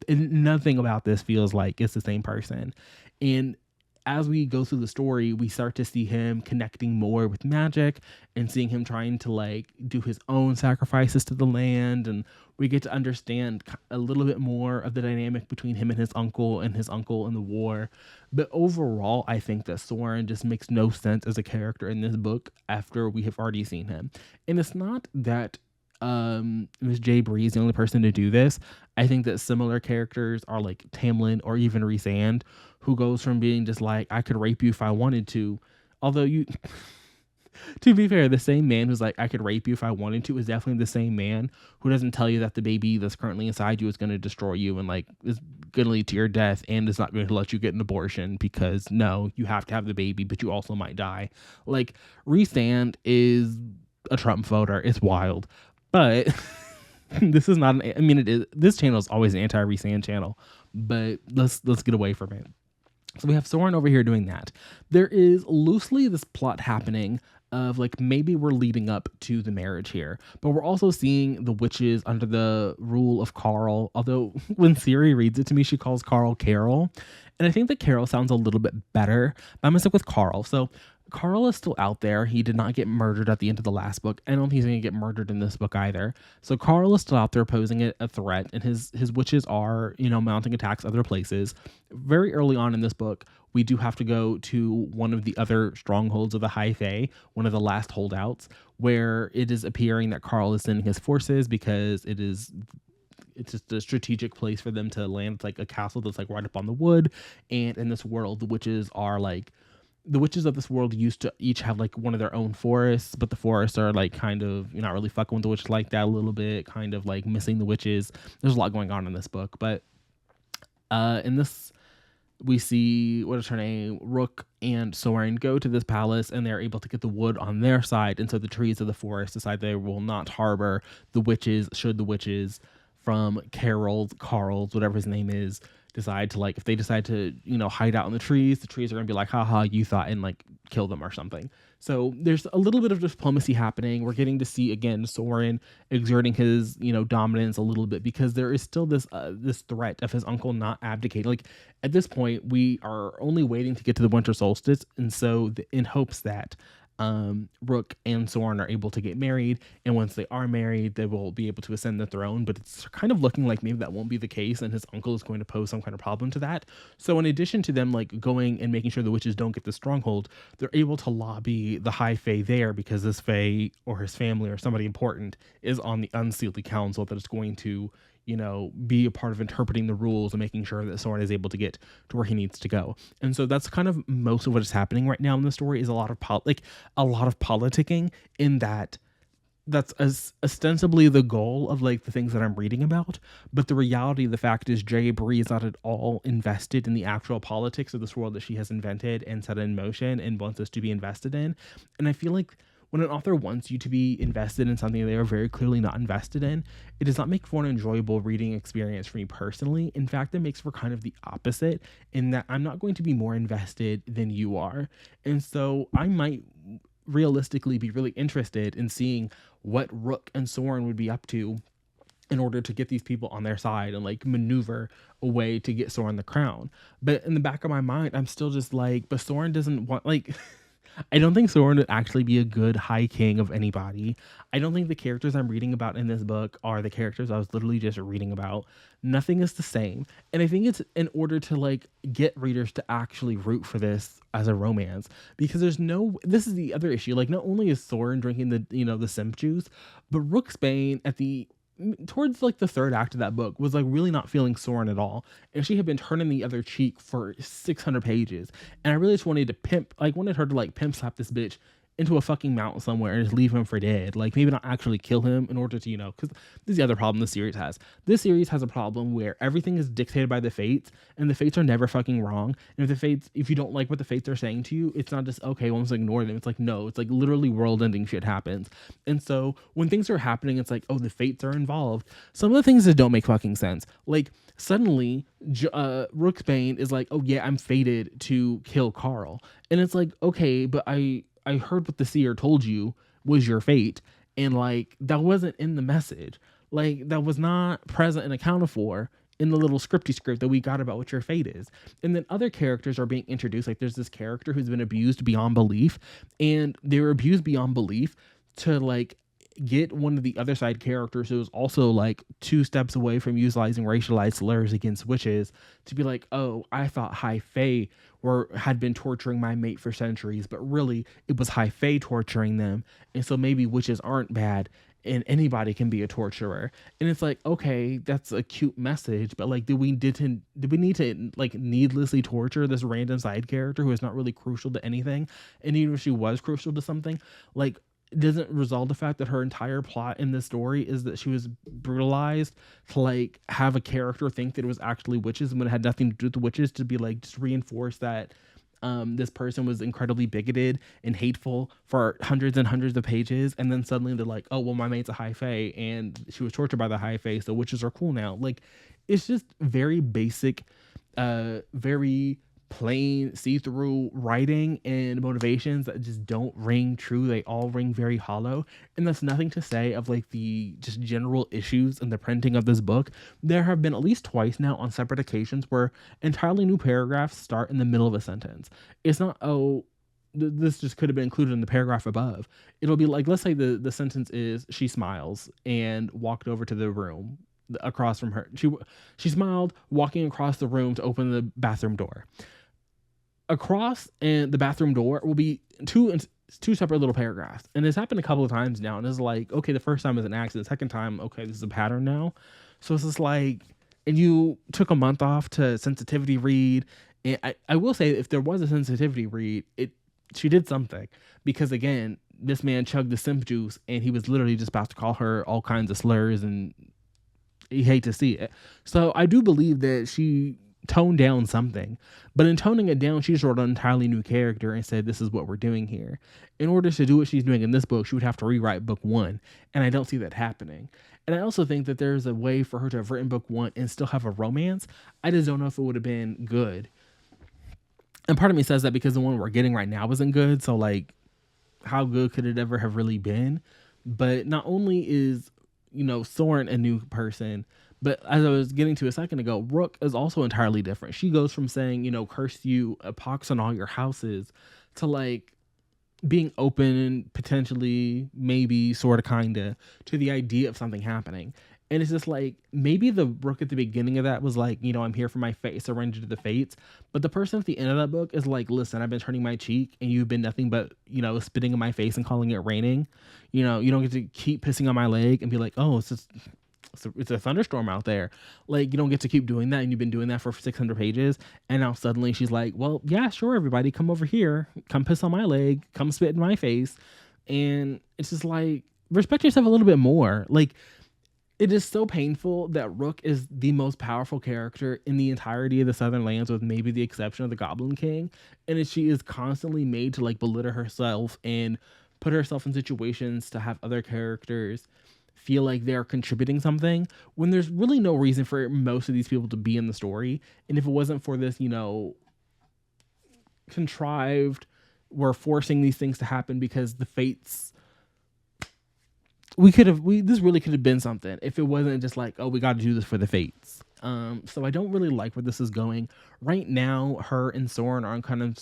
nothing about this feels like it's the same person. And as we go through the story, we start to see him connecting more with magic and seeing him trying to like do his own sacrifices to the land. And we get to understand a little bit more of the dynamic between him and his uncle in the war. But overall, I think that Soren just makes no sense as a character in this book after we have already seen him. And it's not that Miss J. Bree is the only person to do this. I think that similar characters are like Tamlin or even Rhysand, who goes from being just like, I could rape you if I wanted to, Although you, to be fair, the same man who's like, I could rape you if I wanted to, is definitely the same man who doesn't tell you that the baby that's currently inside you is going to destroy you and like is going to lead to your death and is not going to let you get an abortion because no, you have to have the baby, but you also might die. Like, Restand is a Trump voter. It's wild. But this is not I mean, it is, this channel is always an anti-Restand channel, but let's get away from it. So we have Soren over here doing that. There is loosely this plot happening of like maybe we're leading up to the marriage here, but we're also seeing the witches under the rule of Carl. Although when Siri reads it to me, she calls Carl Carol. And I think that Carol sounds a little bit better, but I'm gonna stick with Carl. So Carl is still out there. He did not get murdered at the end of the last book. I don't think he's going to get murdered in this book either. So Carl is still out there posing a threat, and his witches are, mounting attacks other places. Very early on in this book, we do have to go to one of the other strongholds of the High Fae, one of the last holdouts, where it is appearing that Carl is sending his forces because it's just a strategic place for them to land. It's like a castle that's like right up on the wood. And in this world, the witches of this world used to each have like one of their own forests, but the forests are like kind of, you're not really fucking with the witches like that a little bit, kind of like missing the witches. There's a lot going on in this book, but in this we see, what is her name, Rook and Soren go to this palace and they're able to get the wood on their side, and so the trees of the forest decide they will not harbor the witches should the witches from Carl's, whatever his name is, decide to, like, if they decide to, hide out in the trees are going to be like, haha, you thought, and like kill them or something. So there's a little bit of diplomacy happening. We're getting to see again Soren exerting his, dominance a little bit, because there is still this threat of his uncle not abdicating. Like, at this point, we are only waiting to get to the winter solstice, and so in hopes that Rook and Soren are able to get married, and once they are married, they will be able to ascend the throne. But it's kind of looking like maybe that won't be the case, and his uncle is going to pose some kind of problem to that. So in addition to them like going and making sure the witches don't get the stronghold, they're able to lobby the High Fae there, because this Fae or his family or somebody important is on the Unseelie Council that is going to, be a part of interpreting the rules and making sure that Soren is able to get to where he needs to go. And so that's kind of most of what is happening right now in the story, is a lot of politicking, in that's as ostensibly the goal of like the things that I'm reading about. But the reality of the fact is Bree is not at all invested in the actual politics of this world that she has invented and set in motion and wants us to be invested in. And I feel like when an author wants you to be invested in something they are very clearly not invested in, it does not make for an enjoyable reading experience for me personally. In fact, it makes for kind of the opposite, in that I'm not going to be more invested than you are. And so I might realistically be really interested in seeing what Rook and Soren would be up to in order to get these people on their side and like maneuver a way to get Soren the crown. But in the back of my mind, I'm still just like, but Soren doesn't want, like... I don't think Soren would actually be a good High King of anybody. I don't think the characters I'm reading about in this book are the characters I was literally just reading about. Nothing is the same. And I think it's in order to like get readers to actually root for this as a romance, because this is the other issue. Like, not only is Soren drinking the simp juice, but Rooksbane towards like the third act of that book was like really not feeling Soren at all, and she had been turning the other cheek for 600 pages, and I really just wanted her to like pimp slap this bitch into a fucking mountain somewhere and just leave him for dead. Like, maybe not actually kill him in order to, because this is the other problem this series has. This series has a problem where everything is dictated by the fates, and the fates are never fucking wrong. And if you don't like what the fates are saying to you, it's not just, okay, well, let's ignore them. It's like, no, it's like literally world-ending shit happens. And so when things are happening, it's like, oh, the fates are involved. Some of the things that don't make fucking sense. Like, suddenly, Rooksbane is like, oh yeah, I'm fated to kill Carl. And it's like, okay, but I heard what the seer told you was your fate. And like, that wasn't in the message. Like, that was not present and accounted for in the little script that we got about what your fate is. And then other characters are being introduced. Like, there's this character who's been abused beyond belief, and they were abused beyond belief to like get one of the other side characters who is also like 2 steps away from utilizing racialized slurs against witches to be like, oh, I thought High Fae had been torturing my mate for centuries, but really it was High Fae torturing them, and so maybe witches aren't bad. and anybody can be a torturer. And it's like, okay, that's a cute message, but like, did we need to like needlessly torture this random side character who is not really crucial to anything? And even if she was crucial to something, like, it doesn't resolve the fact that her entire plot in this story is that she was brutalized to like have a character think that it was actually witches when it had nothing to do with the witches, to be like just reinforce that this person was incredibly bigoted and hateful for hundreds and hundreds of pages, and then suddenly they're like, oh well, my mate's a high fae and she was tortured by the high fae, so witches are cool now. Like, it's just very basic, very plain see-through writing and motivations that just don't ring true. They all ring very hollow. And that's nothing to say of like the just general issues in the printing of this book. There have been at least twice now on separate occasions where entirely new paragraphs start in the middle of a sentence. It's not, oh, this just could have been included in the paragraph above. It'll be like, let's say the sentence is, she smiles and walked over to the room across from her. She smiled, walking across the room to open the bathroom door. Across and the bathroom door will be two separate little paragraphs. And it's happened a couple of times now. And it's like, okay, the first time is an accident. Second time, okay, this is a pattern now. So it's just like, and you took a month off to sensitivity read. And I will say, if there was a sensitivity read, she did something. Because again, this man chugged the simp juice and he was literally just about to call her all kinds of slurs, and you hate to see it. So I do believe that she toned down something, but in toning it down, she just wrote an entirely new character and said, this is what we're doing here. In order to do what she's doing in this book, she would have to rewrite book one, and I don't see that happening. And I also think that there's a way for her to have written book one and still have a romance. I just don't know if it would have been good. And part of me says that because the one we're getting right now isn't good, so like, how good could it ever have really been? But not only is, Soren a new person, but as I was getting to a second ago, Rook is also entirely different. She goes from saying, curse you, a pox on all your houses, to like being open, potentially, maybe, sort of, kind of, to the idea of something happening. And it's just like, maybe the Rook at the beginning of that was like, I'm here for my fate, surrender to the fates. But the person at the end of that book is like, listen, I've been turning my cheek and you've been nothing but, spitting in my face and calling it raining. You don't get to keep pissing on my leg and be like, oh, it's a thunderstorm out there. Like, you don't get to keep doing that, and you've been doing that for 600 pages. And now suddenly she's like, well, yeah, sure, everybody, come over here, come piss on my leg, come spit in my face. And it's just like, respect yourself a little bit more. Like, it is so painful that Rook is the most powerful character in the entirety of the Southern Lands, with maybe the exception of the Goblin King. And she is constantly made to like belittle herself and put herself in situations to have other characters feel like they're contributing something, when there's really no reason for most of these people to be in the story. And if it wasn't for this, contrived, we're forcing these things to happen because the fates, this really could have been something if it wasn't just like, oh, we got to do this for the fates. So I don't really like where this is going right now. Her and Soren are on kind of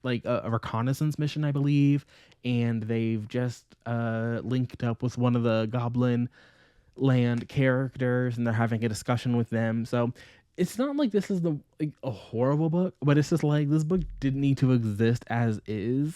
like a reconnaissance mission, I believe, and they've just linked up with one of the Goblin Land characters, and they're having a discussion with them. So it's not like this is a horrible book, but it's just like, this book didn't need to exist as is,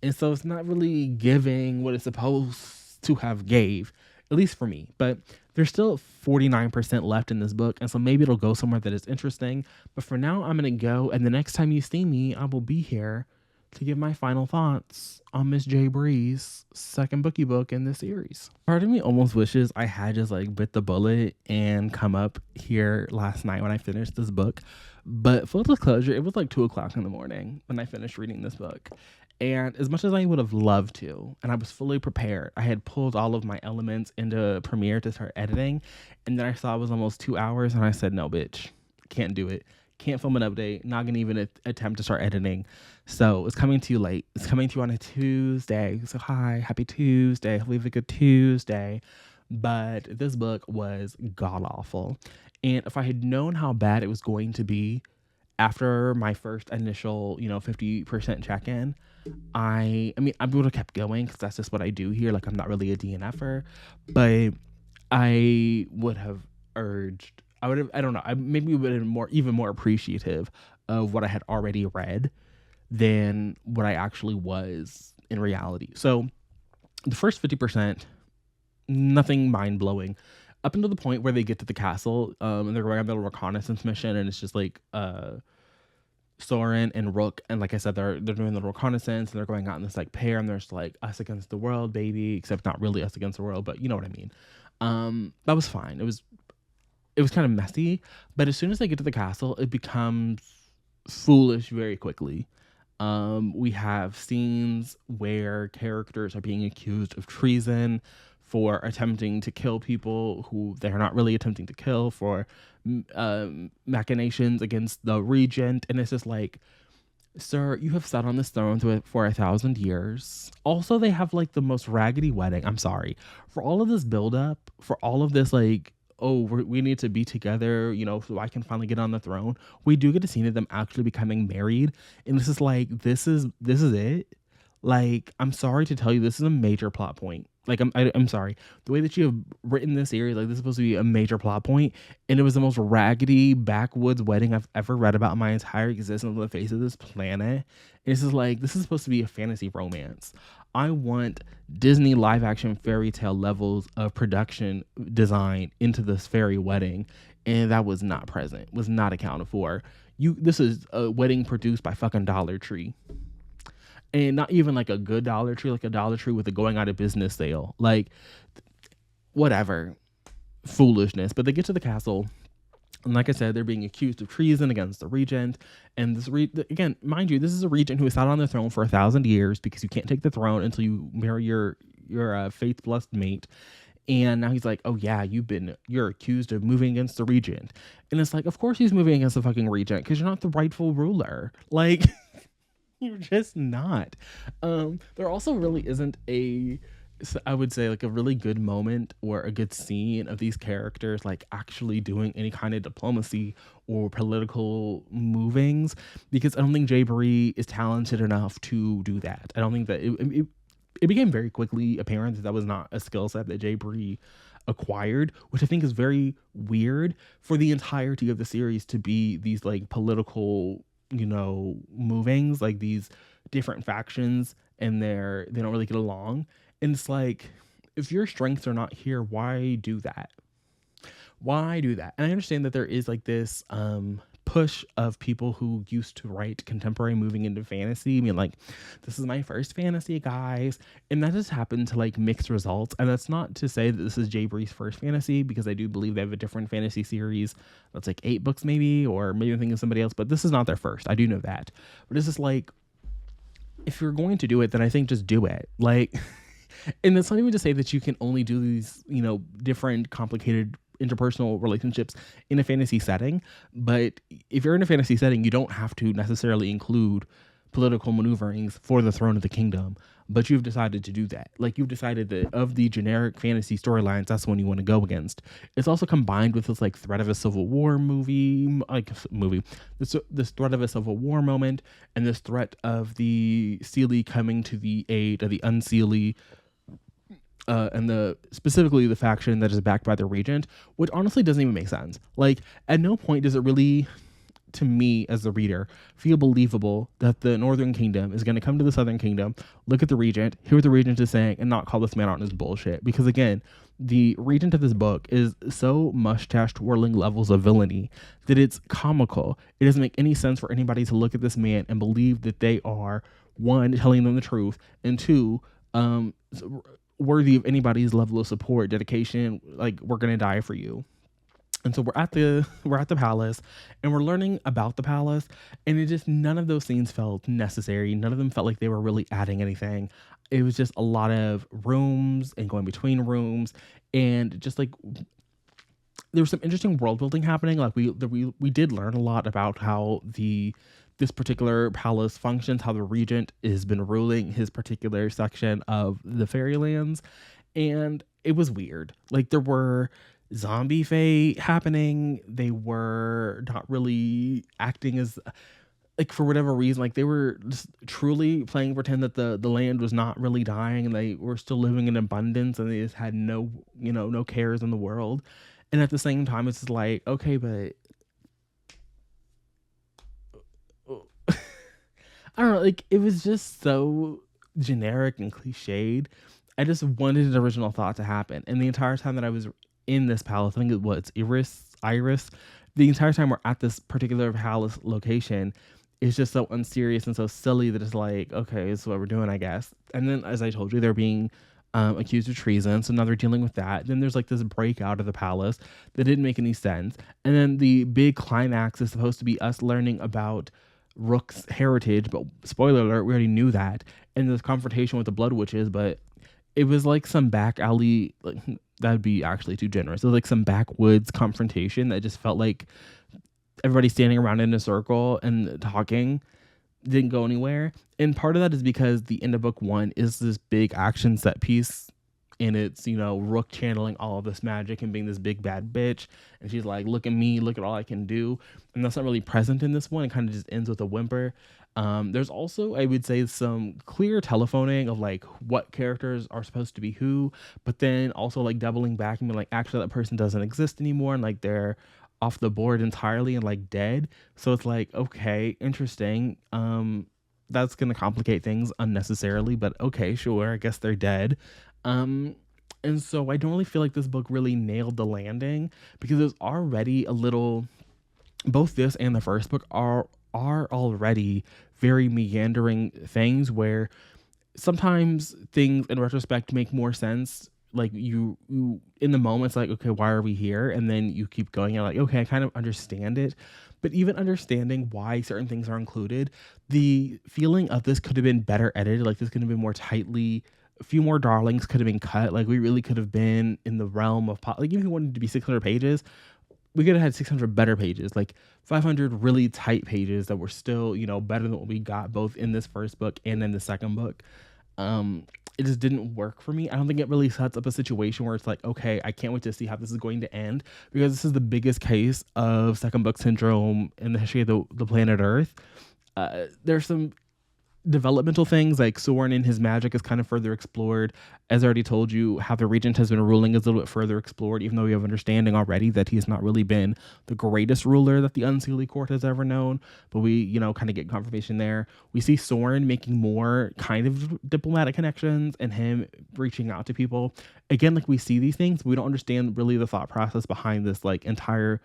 and so it's not really giving what it's supposed to have gave, at least for me. But there's still 49% left in this book, and so maybe it'll go somewhere that is interesting. But for now, I'm going to go, and the next time you see me, I will be here to give my final thoughts on Miss J. Bree's second bookie book in this series. Part of me almost wishes I had just like bit the bullet and come up here last night when I finished this book. But full disclosure, it was like 2:00 in the morning when I finished reading this book. And as much as I would have loved to, and I was fully prepared, I had pulled all of my elements into Premiere to start editing, and then I saw it was almost 2 hours, and I said, no, bitch, can't do it. Can't film an update, not gonna even attempt to start editing. So it's coming to you late. It's coming to you on a Tuesday. So hi, happy Tuesday. Hopefully you have a good Tuesday. But this book was god-awful. And if I had known how bad it was going to be after my first initial, 50% check-in, I would have kept going because that's just what I do here. Like, I'm not really a DNFer, but I would have urged, I would have been even more appreciative of what I had already read than what I actually was in reality. So the first 50%, nothing mind-blowing up until the point where they get to the castle, and they're going on their reconnaissance mission, and it's just like Soren and Rook, and like I said, they're doing the reconnaissance, and they're going out in this like pair, and there's like us against the world, baby, except not really us against the world, but you know what I mean. That was fine. It was kind of messy, but as soon as they get to the castle, it becomes foolish very quickly. We have scenes where characters are being accused of treason for attempting to kill people who they're not really attempting to kill, for machinations against the regent. And it's just like, sir, you have sat on this throne for 1,000 years. Also, they have like the most raggedy wedding. I'm sorry. For all of this buildup, for all of this, like, oh, we need to be together, so I can finally get on the throne. We do get a scene of them actually becoming married. And this is like, this is it. Like, I'm sorry to tell you, this is a major plot point. Like, I'm sorry. The way that you have written this series, like, this is supposed to be a major plot point, and it was the most raggedy backwoods wedding I've ever read about in my entire existence on the face of this planet. And this is like, this is supposed to be a fantasy romance. I want Disney live action fairy tale levels of production design into this fairy wedding, and that was not present, was not accounted for. This is a wedding produced by fucking Dollar Tree. And not even like a good Dollar Tree, like a Dollar Tree with a going out of business sale. Like, whatever. Foolishness. But they get to the castle, and like I said, they're being accused of treason against the regent. And this again, mind you, this is a regent who has sat on the throne for 1,000 years, because you can't take the throne until you marry your faith blessed mate. And now he's like, oh yeah, you're accused of moving against the regent. And it's like, of course he's moving against the fucking regent, because you're not the rightful ruler. Like, you're just not. There also really isn't I would say, like, a really good moment or a good scene of these characters like actually doing any kind of diplomacy or political movings, because I don't think Bree is talented enough to do that. I don't think that it became very quickly apparent that was not a skill set that Bree acquired, which I think is very weird for the entirety of the series to be these like political movings, like these different factions, and they don't really get along. And it's like, if your strengths are not here, why do that? And I understand that there is like this push of people who used to write contemporary moving into fantasy. I mean, like, this is my first fantasy, guys, and that just happened to like mixed results. And that's not to say that this is Bree's first fantasy, because I do believe they have a different fantasy series that's like 8 books maybe, or maybe I'm thinking of somebody else, but this is not their first. I do know that. But it's just like, if you're going to do it, then I think just do it. Like, and it's not even to say that you can only do these, different complicated interpersonal relationships in a fantasy setting. But if you're in a fantasy setting, you don't have to necessarily include political maneuverings for the throne of the kingdom. But you've decided to do that. Like, you've decided that of the generic fantasy storylines, that's the one you want to go against. It's also combined with this like threat of a Civil War this threat of a Civil War moment, and this threat of the Seelie coming to the aid of the Unseelie, and specifically the faction that is backed by the regent, which honestly doesn't even make sense. Like, at no point does it really, to me as the reader, feel believable that the Northern Kingdom is going to come to the Southern Kingdom, look at the regent, hear what the regent is saying, and not call this man out on his bullshit. Because again, the regent of this book is so mustache twirling levels of villainy that it's comical. It doesn't make any sense for anybody to look at this man and believe that they are, one, telling them the truth, and two, worthy of anybody's level of support, dedication. Like, we're gonna die for you. And so we're at the palace, and we're learning about the palace, and it just, none of those scenes felt necessary. None of them felt like they were really adding anything. It was just a lot of rooms and going between rooms, and just like, there was some interesting world building happening. Like, we did learn a lot about how this particular palace functions, how the regent has been ruling his particular section of the fairylands. And it was weird. Like, there were zombie fae happening. They were not really acting as, like, for whatever reason, like, they were just truly playing pretend that the land was not really dying, and they were still living in abundance, and they just had no cares in the world. And at the same time, it's just like, okay, but I don't know, like, it was just so generic and cliched. I just wanted an original thought to happen. And the entire time that I was in this palace, I think it was Iris, the entire time we're at this particular palace location is just so unserious and so silly that it's like, okay, this is what we're doing, I guess. And then, as I told you, they're being accused of treason, so now they're dealing with that. Then there's like this breakout of the palace that didn't make any sense. And then the big climax is supposed to be us learning about Rook's heritage, but spoiler alert, we already knew that. And this confrontation with the Blood Witches, but it was like some back alley, like that'd be actually too generous. It was like some backwoods confrontation that just felt like everybody standing around in a circle and talking, didn't go anywhere. And part of that is because the end of book one is this big action set piece, and it's, you know, Rook channeling all of this magic and being this big bad bitch, and she's like, look at me, look at all I can do. And that's not really present in this one. It kind of just ends with a whimper. There's also, I would say, some clear telephoning of like what characters are supposed to be who, but then also like doubling back and being like, actually that person doesn't exist anymore, and like they're off the board entirely and like dead. So it's like, okay, interesting. That's gonna complicate things unnecessarily, but okay, sure, I guess they're dead. And so I don't really feel like this book really nailed the landing, because there's already a little, both this and the first book are already very meandering things where sometimes things in retrospect make more sense. Like you in the moment, it's like, okay, why are we here? And then you keep going, you're like, okay, I kind of understand it. But even understanding why certain things are included, the feeling of this could have been better edited. Like this could have been more tightly, a few more darlings could have been cut. Like we really could have been in the realm of like, even if you wanted to be 600 pages, we could have had 600 better pages, like 500 really tight pages that were still, you know, better than what we got both in this first book and in the second book. It just didn't work for me. I don't think it really sets up a situation where it's like, okay, I can't wait to see how this is going to end, because this is the biggest case of second book syndrome in the history of the planet Earth. There's some developmental things like Soren and his magic is kind of further explored. As I already told you, how the regent has been ruling is a little bit further explored, even though we have understanding already that he has not really been the greatest ruler that the Unseelie court has ever known. But we, you know, kind of get confirmation there. We see Soren making more kind of diplomatic connections and him reaching out to people. Again, like we see these things, we don't understand really the thought process behind this like entire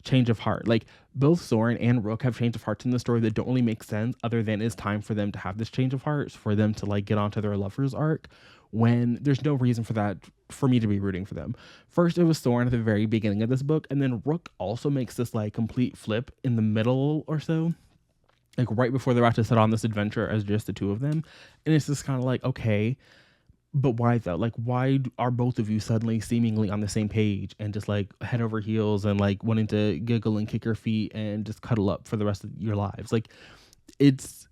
change of heart. Like both Soren and Rook have change of hearts in the story that don't really make sense, other than it's time for them to have this change of hearts, for them to like get onto their lover's arc, when there's no reason for that, for me to be rooting for them. First it was Soren at the very beginning of this book, and then Rook also makes this like complete flip in the middle or so, like right before they're about to set on this adventure as just the two of them. And it's just kind of like, okay, but why though? Like, why are both of you suddenly seemingly on the same page and just like head over heels and like wanting to giggle and kick your feet and just cuddle up for the rest of your lives? Like, it's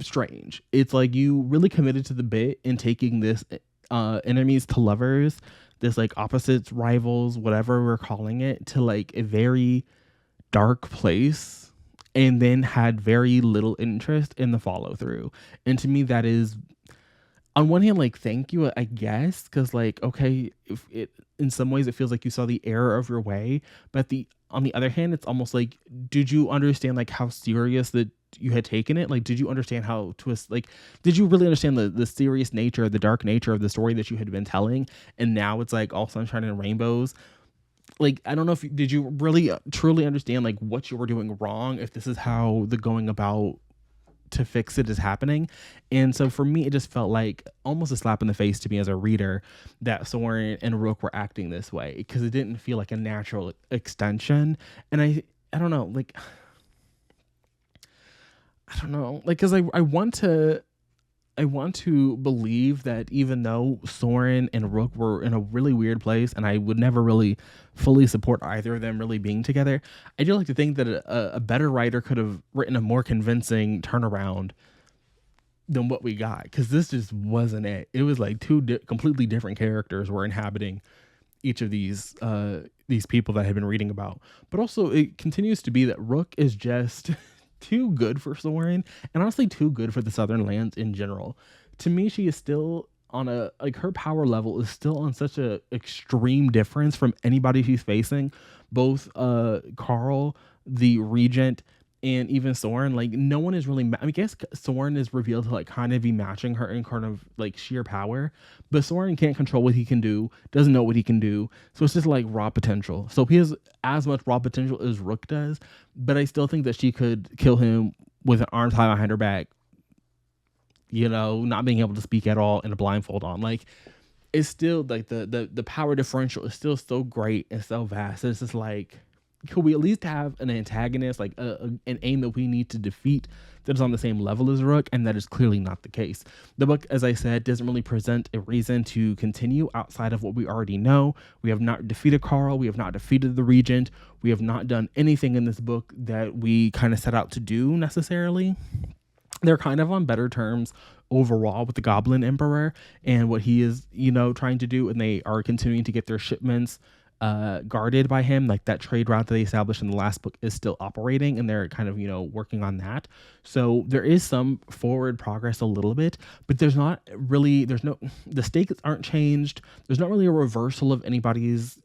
strange. It's like you really committed to the bit in taking this enemies to lovers, this like opposites, rivals, whatever we're calling it, to like a very dark place, and then had very little interest in the follow through. And to me, that is, on one hand, like, thank you, I guess, because like, okay, if it, in some ways it feels like you saw the error of your way, but on the other hand, it's almost like, did you understand like how serious that you had taken it? Like, did you understand how to, like, did you really understand the serious nature, the dark nature of the story that you had been telling? And now it's like all sunshine and rainbows. Like, I don't know if did you really truly understand like what you were doing wrong, if this is how the going about to fix it is happening. And so for me, it just felt like almost a slap in the face to me as a reader that Soren and Rook were acting this way, because it didn't feel like a natural extension. And I don't know, like, I don't know, like, because I want to believe that even though Soren and Rook were in a really weird place, and I would never really fully support either of them really being together, I do like to think that a better writer could have written a more convincing turnaround than what we got, because this just wasn't it. It was like two completely different characters were inhabiting each of these people that I had been reading about. But also, it continues to be that Rook is just too good for Soren, and honestly too good for the Southern Lands in general. To me, she is still on a, like, her power level is still on such a extreme difference from anybody she's facing, both Carl, the regent, and even Soren, like no one is really. I guess Soren is revealed to like kind of be matching her in kind of like sheer power, but Soren can't control what he can do, doesn't know what he can do, so it's just like raw potential. So he has as much raw potential as Rook does, but I still think that she could kill him with an arm tied behind her back. Not being able to speak at all and a blindfold on, like it's still like the power differential is still so great and so vast. It's just like, could we at least have an antagonist, like an aim that we need to defeat that is on the same level as Rook? And that is clearly not the case. The book, as I said, doesn't really present a reason to continue outside of what we already know. We have not defeated Carl. We have not defeated the Regent. We have not done anything in this book that we kind of set out to do necessarily. They're kind of on better terms overall with the Goblin Emperor and what he is, trying to do. And they are continuing to get their shipments guarded by him. Like that trade route that they established in the last book is still operating, and they're kind of, working on that. So there is some forward progress a little bit, but the stakes aren't changed. There's not really a reversal of anybody's.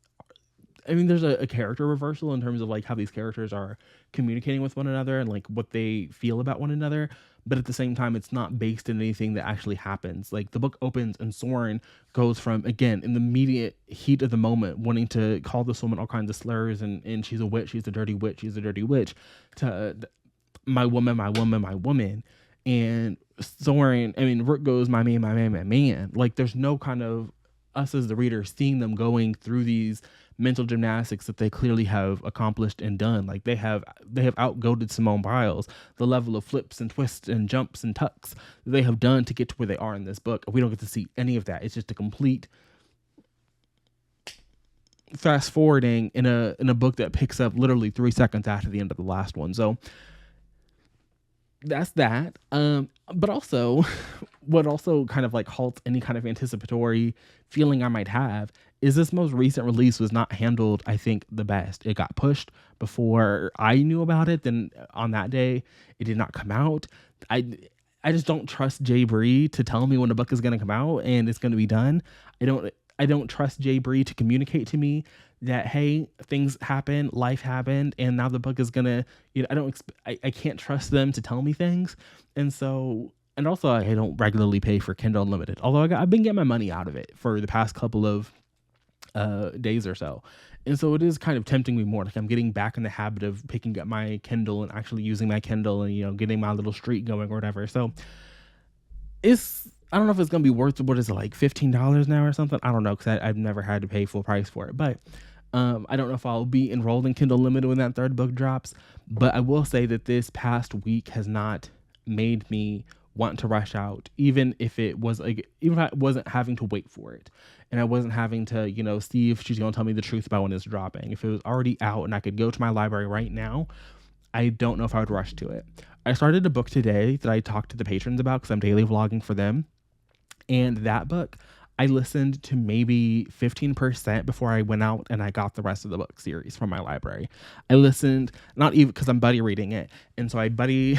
There's a character reversal in terms of like how these characters are communicating with one another and like what they feel about one another. But at the same time, it's not based in anything that actually happens. Like the book opens and Soren goes from, again, in the immediate heat of the moment, wanting to call this woman all kinds of slurs and she's a witch, she's a dirty witch, she's a dirty witch, to my woman, my woman, my woman. And Soren, Rook goes, my man, my man, my man. Like there's no kind of us as the reader seeing them going through these mental gymnastics that they clearly have accomplished and done. Like they have outgoated Simone Biles, the level of flips and twists and jumps and tucks that they have done to get to where they are in this book. We don't get to see any of that. It's just a complete fast forwarding in a book that picks up literally 3 seconds after the end of the last one. So that's that. But also what also kind of like halts any kind of anticipatory feeling I might have is this most recent release was not handled, I think, the best. It got pushed before I knew about it. Then on that day, it did not come out. I just don't trust Bree to tell me when a book is going to come out and it's going to be done. I don't trust Bree to communicate to me that, hey, things happen, life happened, and now the book is going to, I can't trust them to tell me things. And also I don't regularly pay for Kindle Unlimited, although I've been getting my money out of it for the past couple of days or so. And so it is kind of tempting me more. Like I'm getting back in the habit of picking up my Kindle and actually using my Kindle and, getting my little streak going or whatever. So I don't know if it's going to be worth, what is it, like $15 now or something? I don't know, because I've never had to pay full price for it. But I don't know if I'll be enrolled in Kindle Unlimited when that third book drops. But I will say that this past week has not made me want to rush out, even if I wasn't having to wait for it. And I wasn't having to, see if she's going to tell me the truth about when it's dropping. If it was already out and I could go to my library right now, I don't know if I would rush to it. I started a book today that I talked to the patrons about because I'm daily vlogging for them. And that book, I listened to maybe 15% before I went out and I got the rest of the book series from my library. I listened, not even because I'm buddy reading it. And so like I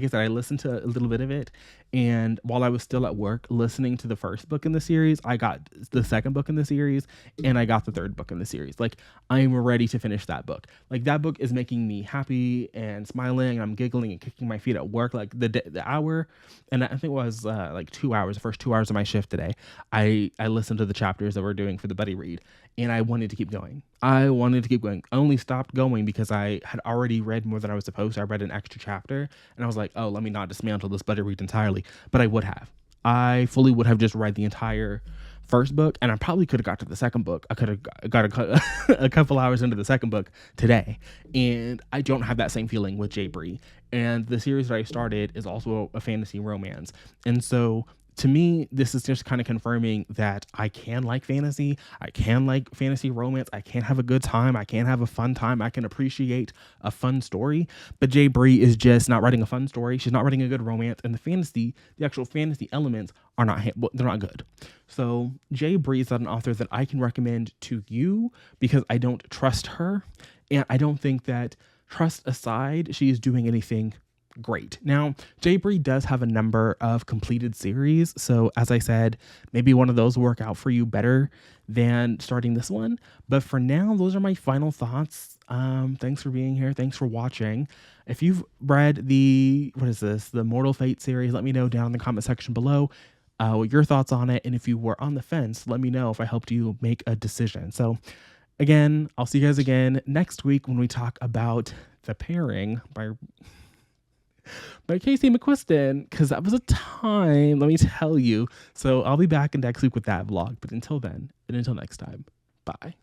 said, I listened to a little bit of it. And while I was still at work listening to the first book in the series, I got the second book in the series and I got the third book in the series. Like I'm ready to finish that book. Like that book is making me happy and smiling. And I'm giggling and kicking my feet at work. Like the hour, and I think it was like 2 hours, the first 2 hours of my shift today, I listened to the chapters that we're doing for the buddy read, and I wanted to keep going. I only stopped going because I had already read more than I was supposed to. I read an extra chapter and I was like, oh, let me not dismantle this buddy read entirely. But I fully would have just read the entire first book, and I probably could have got to the second book. I could have got a couple hours into the second book today, and I don't have that same feeling with Bree. And the series that I started is also a fantasy romance. And so to me, this is just kind of confirming that I can like fantasy. I can like fantasy romance. I can have a good time. I can have a fun time. I can appreciate a fun story. But Bree is just not writing a fun story. She's not writing a good romance. And the actual fantasy elements are they're not good. So Bree is not an author that I can recommend to you because I don't trust her. And I don't think that, trust aside, she is doing anything great. Now, Bree does have a number of completed series. So as I said, maybe one of those will work out for you better than starting this one. But for now, those are my final thoughts. Thanks for being here. Thanks for watching. If you've read the Mortal Fate series, let me know down in the comment section below what your thoughts on it. And if you were on the fence, let me know if I helped you make a decision. So again, I'll see you guys again next week when we talk about The Pairing by Casey McQuiston, because that was a time, let me tell you. So I'll be back next week with that vlog. But until then, and until next time, bye.